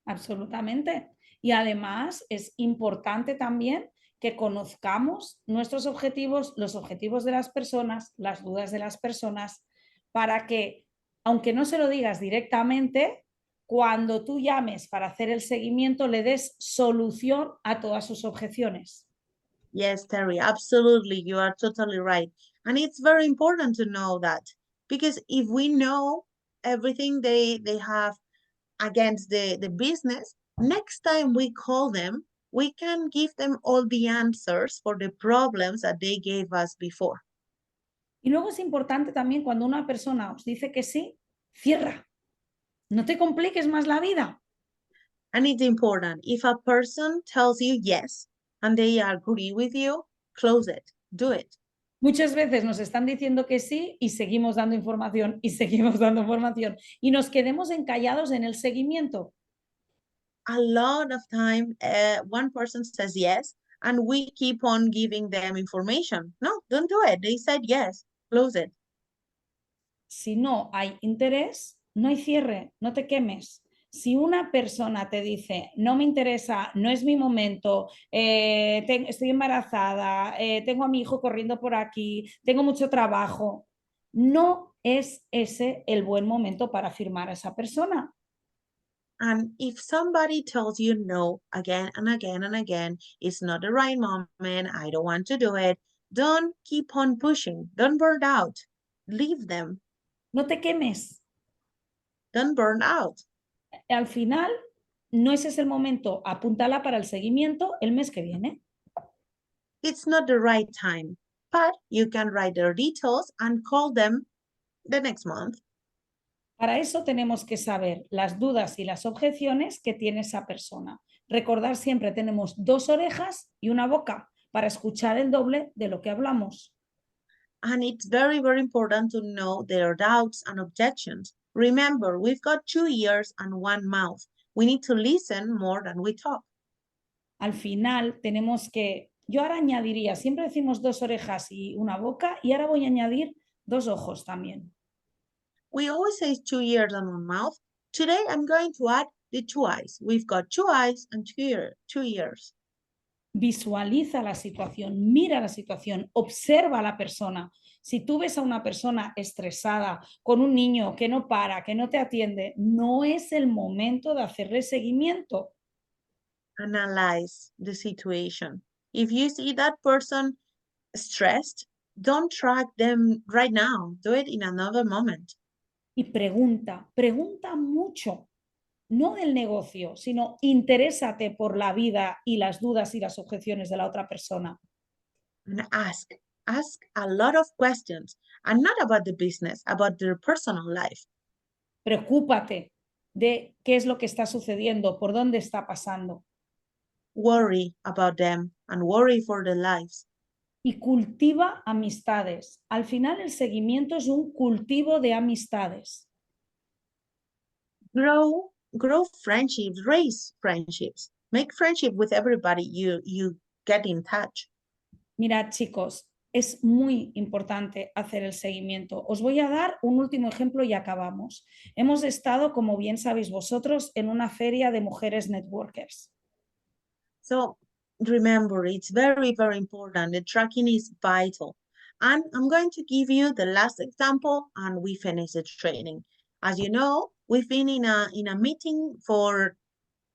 Absolutamente. Y además es importante también que conozcamos nuestros objetivos, los objetivos de las personas, las dudas de las personas, para que, aunque no se lo digas directamente, cuando tú llames para hacer el seguimiento, le des solución a todas sus objeciones. Yes, Terry, absolutely. You are totally right. And it's very important to know that, because if we know everything they have against the business, next time we call them, we can give them all the answers for the problems that they gave us before. Y luego es importante también cuando una persona os dice que sí, cierra. No te compliques más la vida. And it's important, if a person tells you yes and they agree with you, close it, do it. Muchas veces nos están diciendo que sí y seguimos dando información y seguimos dando información y nos quedemos encallados en el seguimiento. A lot of time, one person says yes and we keep on giving them information. No, don't do it. They said yes, close it. Si no hay interés, no hay cierre, no te quemes. Si una persona te dice, no me interesa, no es mi momento, estoy embarazada, tengo a mi hijo corriendo por aquí, tengo mucho trabajo, no es ese el buen momento para firmar a esa persona. And if somebody tells you no again and again and again, it's not the right moment, I don't want to do it, don't keep on pushing. Don't burn out. Leave them. No te quemes. Don't burn out. Al final, no ese es el momento. Apúntala para el seguimiento el mes que viene. It's not the right time, but you can write their details and call them the next month. Para eso tenemos que saber las dudas y las objeciones que tiene esa persona. Recordar siempre tenemos 2 orejas y una boca para escuchar el doble de lo que hablamos. And it's very, very important to know their doubts and objections. Remember, we've got 2 ears and 1 mouth. We need to listen more than we talk. Al final tenemos que yo ahora añadiría, siempre decimos 2 orejas y una boca, y ahora voy a añadir 2 ojos también. We always say 2 ears and 1 mouth. Today I'm going to add the 2 eyes. We've got 2 eyes and 2 ears. Visualiza la situación, mira la situación, observa a la persona. Si tú ves a una persona estresada, con un niño que no para, que no te atiende, no es el momento de hacerle seguimiento. Analyze the situation. If you see that person stressed, don't track them right now. Do it in another moment. Y pregunta mucho, no del negocio, sino interésate por la vida y las dudas y las objeciones de la otra persona. And ask a lot of questions, and not about the business, about their personal life. Preocúpate de qué es lo que está sucediendo, por dónde está pasando. Worry about them and worry for their lives. Y cultiva amistades. Al final el seguimiento es un cultivo de amistades. Grow friendships, raise friendships. Make friendship with everybody you get in touch. Mirad, chicos, es muy importante hacer el seguimiento. Os voy a dar un último ejemplo y acabamos. Hemos estado, como bien sabéis vosotros, en una feria de mujeres networkers. So remember, it's very, very important. The tracking is vital. And I'm going to give you the last example and we finish the training. As you know, we've been in a meeting for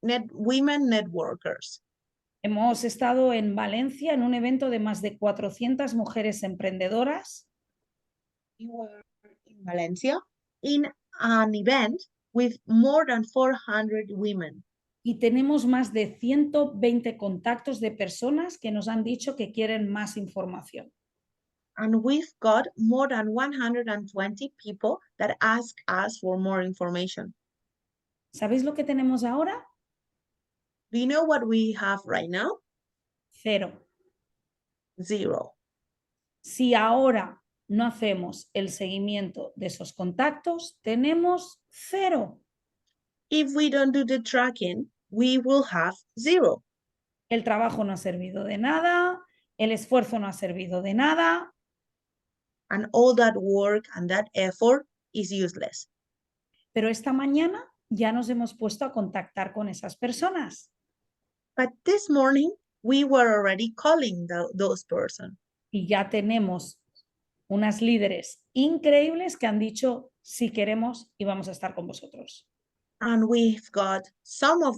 women networkers. Hemos estado en Valencia en un evento de más de 400 mujeres emprendedoras. We were in Valencia in an event with more than 400 women. Y tenemos más de 120 contactos de personas que nos han dicho que quieren más información. And we've got more than 120 people that ask us for more information. ¿Sabéis lo que tenemos ahora? Do you know what we have right now? 0. 0. Si ahora no hacemos el seguimiento de esos contactos, tenemos 0. If we don't do the tracking, we will have 0. El trabajo no ha servido de nada, el esfuerzo no ha servido de nada. And all that work and that effort is useless. Pero esta mañana ya nos hemos puesto a contactar con esas personas. But this morning, we were already calling those persons. Y ya tenemos unas líderes increíbles que han dicho si queremos y vamos a estar con vosotros. And we've got some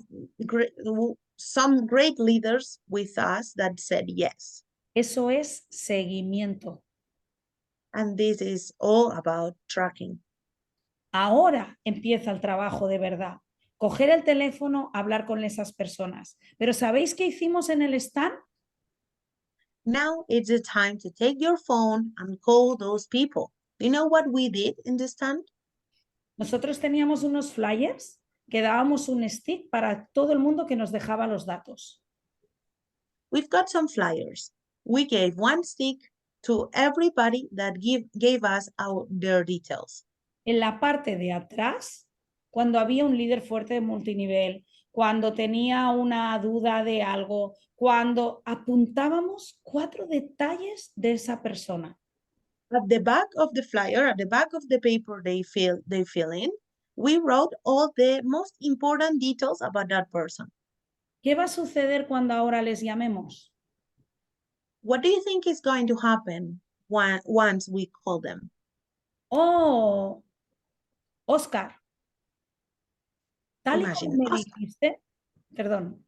great leaders with us that said yes. Eso es seguimiento. And this is all about tracking. Ahora empieza el trabajo de verdad. Coger el teléfono, hablar con esas personas. Pero ¿sabéis qué hicimos en el stand? Now it's the time to take your phone and call those people. Do you know what we did in the stand? Nosotros teníamos unos flyers que dábamos un stick para todo el mundo que nos dejaba los datos. We've got some flyers. We gave one stick to everybody that gave us their details. En la parte de atrás, cuando había un líder fuerte de multinivel, cuando tenía una duda de algo, cuando apuntábamos 4 detalles de esa persona. At the back of the flyer, at the back of the paper they fill in, we wrote all the most important details about that person. ¿Qué va a suceder cuando ahora les llamemos? What do you think is going to happen once we call them? Oh, Oscar, tal y Imagine, como me Oscar, dijiste, perdón,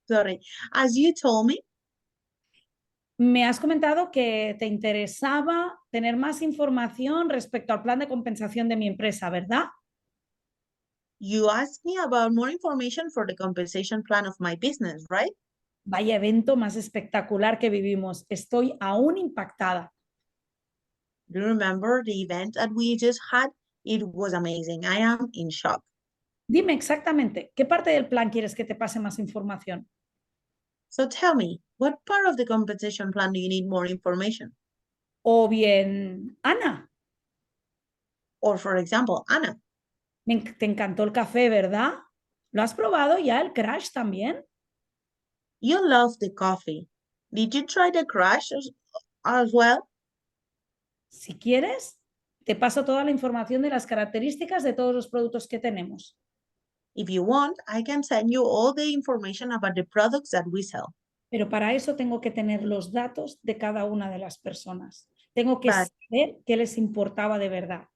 sorry, as you told me, me has comentado que te interesaba tener más información respecto al plan de compensación de mi empresa, ¿verdad? you asked me about more information for the compensation plan of my business, right? Vaya evento más espectacular que vivimos. Estoy aún impactada. Do you remember the event that we just had? It was amazing. I am in shock. Dime exactamente, ¿qué parte del plan quieres que te pase más información? So tell me, what part of the compensation plan do you need more information? O bien, Ana, Or for example, Anna, te encantó el café, ¿verdad? ¿Lo has probado ya, el crash también? you love the coffee. Did you try the crash as well? Si quieres, te paso toda la información de las características de todos los productos que tenemos. If you want, I can send you all the information about the products that we sell. Pero para eso tengo que tener los datos de cada una de las personas. Tengo que But, saber qué les importaba de verdad.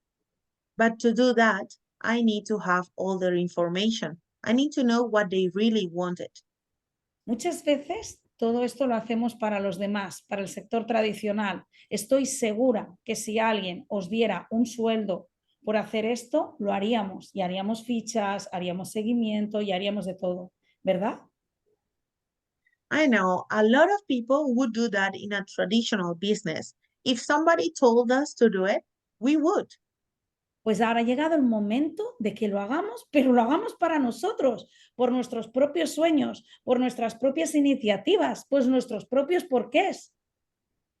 but to do that, I need to have all their information. I need to know what they really wanted. Muchas veces todo esto lo hacemos para los demás, para el sector tradicional. Estoy segura que si alguien os diera un sueldo por hacer esto, lo haríamos y haríamos fichas, haríamos seguimiento y haríamos de todo, ¿verdad? I know a lot of people would do that in a traditional business. If somebody told us to do it, we would. Pues ahora ha llegado el momento de que lo hagamos, pero lo hagamos para nosotros, por nuestros propios sueños, por nuestras propias iniciativas, pues nuestros propios porqués.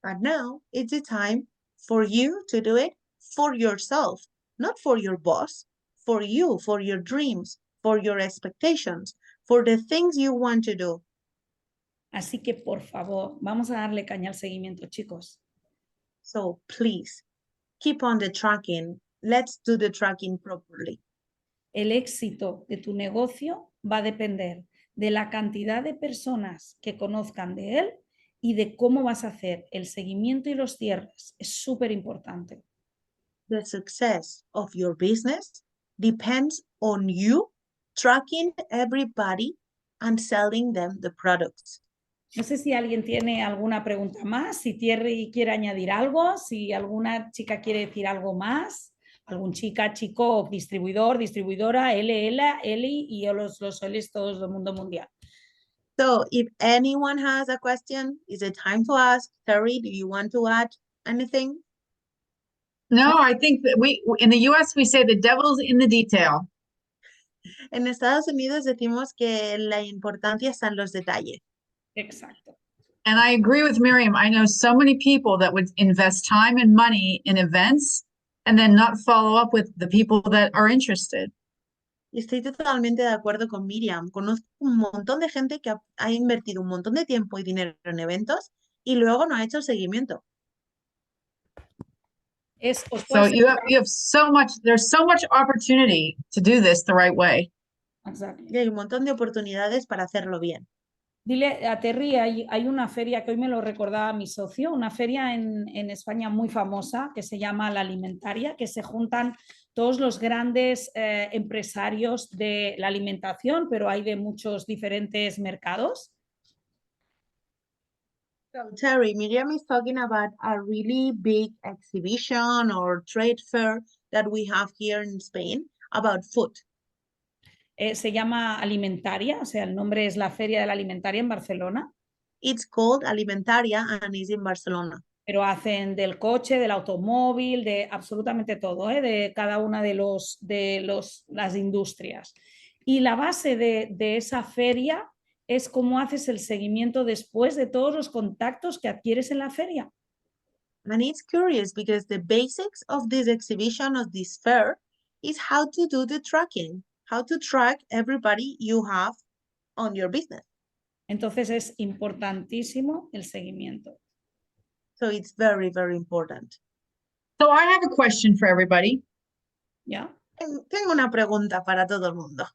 But now it's the time for you to do it for yourself, not for your boss, for you, for your dreams, for your expectations, for the things you want to do. Así que, por favor, vamos a darle caña al seguimiento, chicos. So please keep on the tracking. Let's do the tracking properly. El éxito de tu negocio va a depender de la cantidad de personas que conozcan de él y de cómo vas a hacer el seguimiento y los cierres. Es súper importante. The success of your business depends on you tracking everybody and selling them the products. No sé si alguien tiene alguna pregunta más, si Terri quiere añadir algo, si alguna chica quiere decir algo más, algún chica, chico, distribuidor, distribuidora, Eli y yo los soles todos del mundo mundial. So if anyone has a question, is it time to ask? Terri, do you want to add anything? No, I think that in the US, we say the devil's in the detail. En Estados Unidos decimos que la importancia está en los detalles. Exacto. And I agree with Miriam. I know so many people that would invest time and money in events and then not follow up with the people that are interested. Y estoy totalmente de acuerdo con Miriam. Conozco un montón de gente que ha invertido un montón de tiempo y dinero en eventos y luego no ha hecho seguimiento. So you have so much, there's so much opportunity to do this the right way. Exacto. Y hay un montón de oportunidades para hacerlo bien. Dile a Terri, hay una feria que hoy me lo recordaba mi socio, una feria en España muy famosa que se llama La Alimentaria, que se juntan todos los grandes empresarios de la alimentación, pero hay de muchos diferentes mercados. So, Terri, Miriam is talking about a really big exhibition or trade fair that we have here in Spain about food. Se llama Alimentaria, o sea, el nombre es la Feria de la Alimentaria en Barcelona. It's called Alimentaria and is in Barcelona. Pero hacen del coche, del automóvil, de absolutamente todo, de cada una de las industrias. Y la base de esa feria es cómo haces el seguimiento después de todos los contactos que adquieres en la feria. And it's curious because the basics of this exhibition, of this fair, is how to do the tracking, how to track everybody you have on your business. Entonces es importantísimo el seguimiento. So it's very, very important. So I have a question for everybody. ¿Ya? Tengo una pregunta para todo el mundo.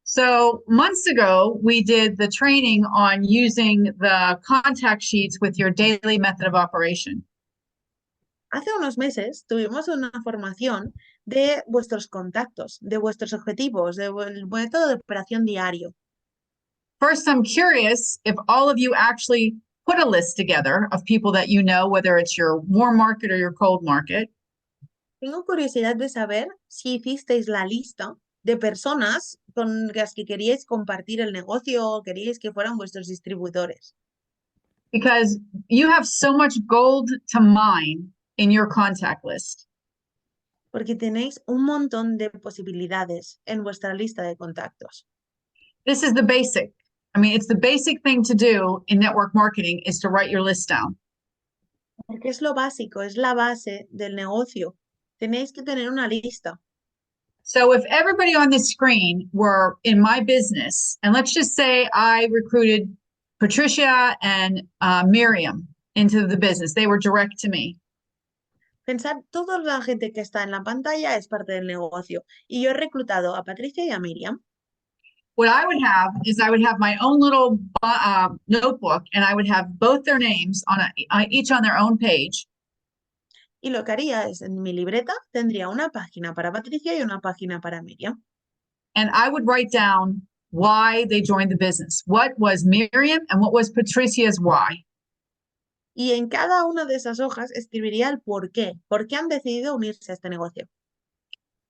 So months ago, we did the training on using the contact sheets with your daily method of operation. Hace unos meses tuvimos una formación de vuestros contactos, de vuestros objetivos, del método de operación diario. First, I'm curious if all of you actually put a list together of people that you know, whether it's your warm market or your cold market. Tengo curiosidad de saber si hicisteis la lista de personas con las que queríais compartir el negocio o queríais que fueran vuestros distribuidores. Because you have so much gold to mine in your contact list. Porque tenéis un montón de posibilidades en vuestra lista de contactos. This is the basic. I mean, it's the basic thing to do in network marketing is to write your list down. Porque es lo básico, es la base del negocio. Tenéis que tener una lista. So if everybody on this screen were in my business, and let's just say I recruited Patricia and Miriam into the business. They were direct to me. Pensar, toda la gente que está en la pantalla es parte del negocio. Y yo he reclutado a Patricia y a Miriam. What I would have is I would have my own little notebook, and I would have both their names each on their own page. Y lo que haría es, en mi libreta, tendría una página para Patricia y una página para Miriam. And I would write down why they joined the business. What was Miriam and what was Patricia's why? Y en cada una de esas hojas escribiría el por qué han decidido unirse a este negocio.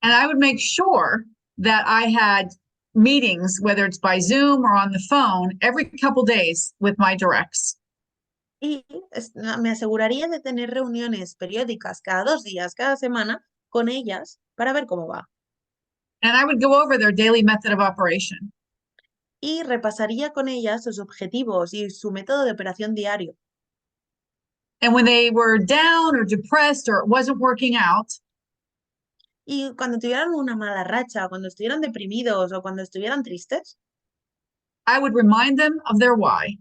And I would make sure that I had meetings, whether it's by Zoom or on the phone, every couple days with my directs. Y me aseguraría de tener reuniones periódicas cada 2 días, cada semana, con ellas para ver cómo va. And I would go over their daily method of operation. Y repasaría con ellas sus objetivos y su método de operación diario. And when they were down or depressed or it wasn't working out, y cuando tuvieran una mala racha, cuando estuvieran deprimidos o cuando estuvieran tristes, I would remind them of their why.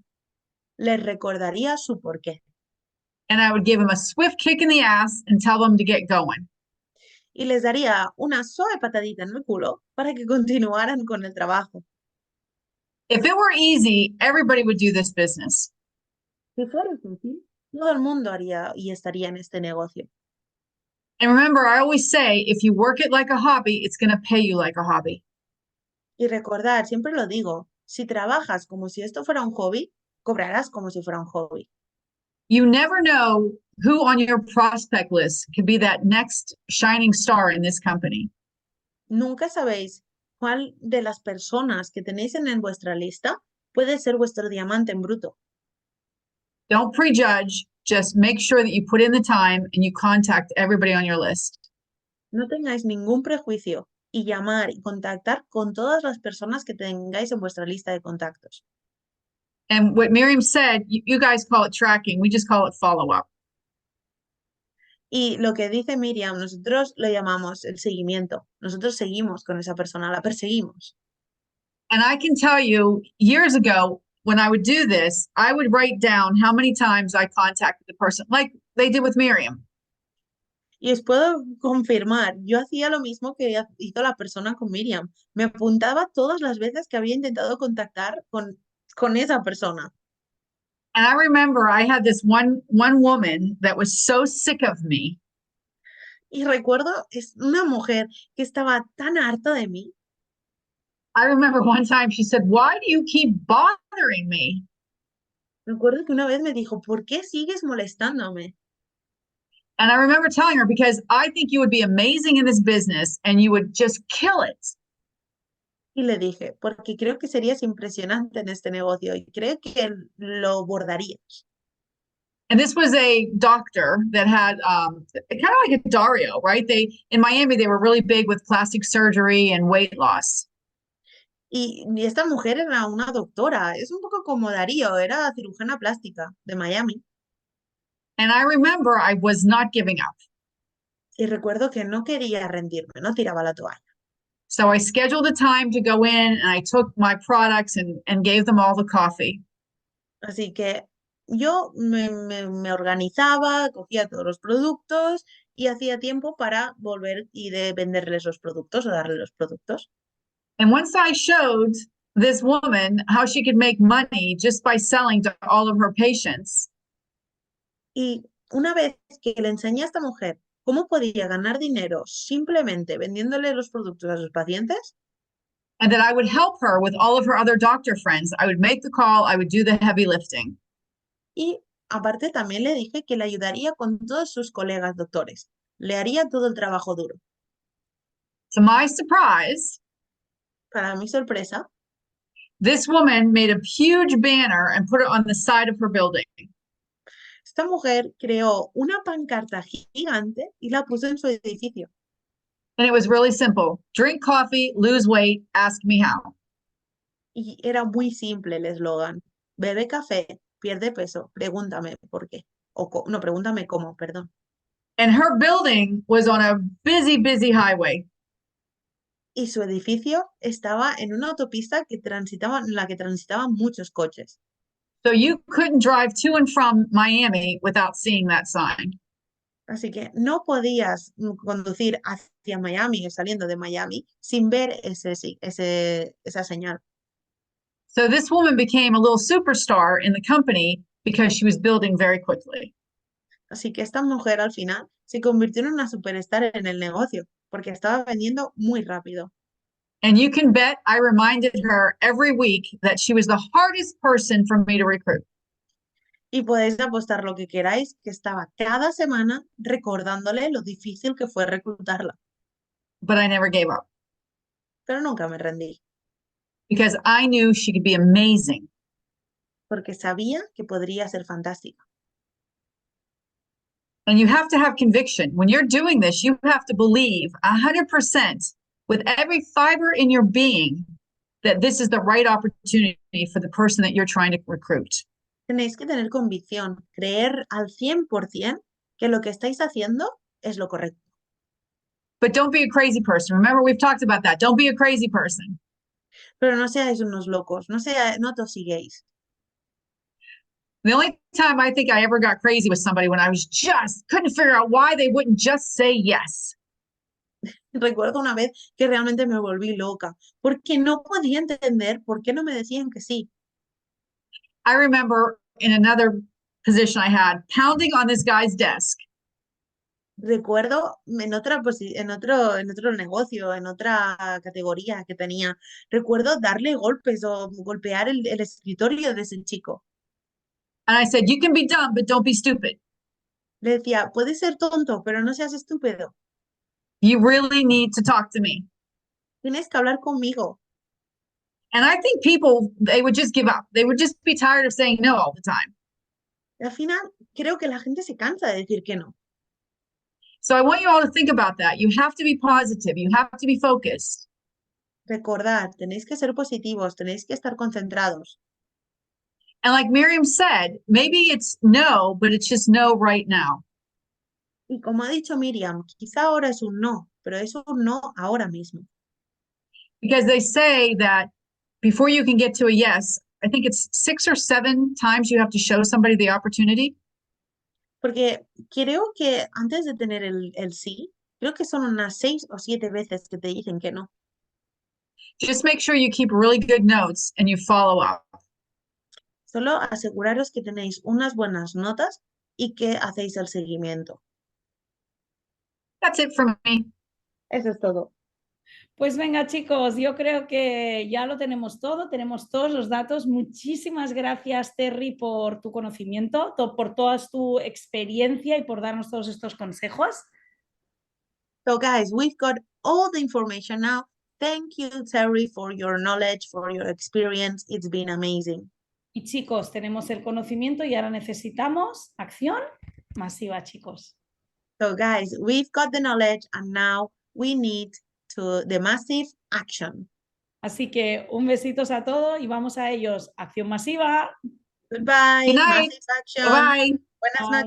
les recordaría su porqué. And I would give them a swift kick in the ass and tell them to get going. Y les daría una suave patadita en el culo para que continuaran con el trabajo. If it were easy, everybody would do this business. Si fuera fácil, todo el mundo haría y estaría en este negocio. And remember, I always say, if you work it like a hobby, it's going to pay you like a hobby. Y recordar, siempre lo digo, si trabajas como si esto fuera un hobby, cobrarás como si fuera un hobby. You never know who on your prospect list could be that next shining star in this company. Nunca sabéis cuál de las personas que tenéis en vuestra lista puede ser vuestro diamante en bruto. Don't prejudge, just make sure that you put in the time and you contact everybody on your list. No tengáis ningún prejuicio y llamar y contactar con todas las personas que tengáis en vuestra lista de contactos. And what Miriam said, you guys call it tracking. We just call it follow-up. Y lo que dice Miriam, nosotros lo llamamos el seguimiento. Nosotros seguimos con esa persona, la perseguimos. And I can tell you, years ago, when I would do this, I would write down how many times I contacted the person, like they did with Miriam. Y os puedo confirmar, yo hacía lo mismo que hizo la persona con Miriam. Me apuntaba todas las veces que había intentado contactar con esa persona. And I remember I had this one woman that was so sick of me. Y recuerdo, es una mujer que estaba tan harta de mí. I remember one time she said, "Why do you keep bothering me?" Recuerdo que una vez me dijo, ¿por qué sigues molestándome? And I remember telling her, because I think you would be amazing in this business and you would just kill it. Y le dije, porque creo que serías impresionante en este negocio y creo que lo bordarías. And this was a doctor that had kind of like a Dario, right? In Miami, they were really big with plastic surgery and weight loss. Y esta mujer era una doctora, es un poco como Darío, era cirujana plástica de Miami. And I remember I was not giving up. Y recuerdo que no quería rendirme, no tiraba la toalla. So I scheduled a time to go in and I took my products and gave them all the coffee. Así que yo me organizaba, cogía todos los productos y hacía tiempo para volver y de venderles los productos o darles los productos. And once I showed this woman how she could make money just by selling to all of her patients. Y una vez que le enseñé a esta mujer cómo podía ganar dinero simplemente vendiéndole los productos a sus pacientes. And that I would help her with all of her other doctor friends. I would make the call, I would do the heavy lifting. Y aparte también le dije que le ayudaría con todos sus colegas doctores. Le haría todo el trabajo duro. To my surprise, para mi sorpresa, this woman made a huge banner and put it on the side of her building. Esta mujer creó una pancarta gigante y la puso en su edificio. And it was really simple. Drink coffee, lose weight, ask me how. Y era muy simple el eslogan. Bebe café, pierde peso, pregúntame por qué. No, pregúntame cómo, perdón. And her building was on a busy, busy highway. Y su edificio estaba en una autopista en la que transitaban muchos coches. So you couldn't drive to and from Miami without seeing that sign. Así que no podías conducir hacia Miami o saliendo de Miami sin ver esa señal. So this woman became a little superstar in the company because she was building very quickly. Así que esta mujer al final se convirtió en una superstar en el negocio porque estaba vendiendo muy rápido. And you can bet I reminded her every week that she was the hardest person for me to recruit. Y podéis apostar lo que queráis, que estaba cada semana recordándole lo difícil que fue reclutarla. But I never gave up Pero nunca me rendí, because I knew she could be amazing. porque sabía que podría ser fantástica. And you have to have conviction. When you're doing this, you have to believe 100% with every fiber in your being that this is the right opportunity for the person that you're trying to recruit. Tenéis que tener convicción, creer al 100% que lo que estáis haciendo es lo correcto. But don't be a crazy person. Remember, we've talked about that. Don't be a crazy person. Pero no seáis unos locos, no tosiguéis. The only time I think I ever got crazy with somebody when I was just couldn't figure out why they wouldn't just say yes. Recuerdo una vez que realmente me volví loca, porque no podía entender por qué no me decían que sí. I remember in another position I had pounding on this guy's desk. Recuerdo en otro negocio, en otra categoría que tenía, recuerdo darle golpes o golpear el escritorio de ese chico. And I said, you can be dumb, but don't be stupid. Le decía, puedes ser tonto, pero no seas estúpido. You really need to talk to me. Tienes que hablar conmigo. And I think people, they would just give up. They would just be tired of saying no all the time. Y al final, creo que la gente se cansa de decir que no. So I want you all to think about that. You have to be positive. You have to be focused. Recordad, tenéis que ser positivos, tenéis que estar concentrados. And like Miriam said, maybe it's no, but it's just no right now. Y como ha dicho Miriam, quizá ahora es un no, pero es un no ahora mismo. Because they say that before you can get to a yes, I think it's 6 or 7 times you have to show somebody the opportunity. Porque creo que antes de tener el sí, creo que son unas 6 o 7 veces que te dicen que no. Just make sure you keep really good notes and you follow up. Solo aseguraros que tenéis unas buenas notas y que hacéis el seguimiento. That's it for me. Eso es todo. Pues venga, chicos, yo creo que ya lo tenemos todo, tenemos todos los datos. Muchísimas gracias, Terri, por tu conocimiento, por toda tu experiencia y por darnos todos estos consejos. So guys, we've got all the information now. Thank you, Terri, for your knowledge, for your experience. It's been amazing. Y chicos, tenemos el conocimiento y ahora necesitamos acción masiva, chicos. So guys, we've got the knowledge and now we need the massive action. Así que un besitos a todos y vamos a ellos. Acción masiva. Goodbye. Good night. Massive action. Bye. Buenas noches.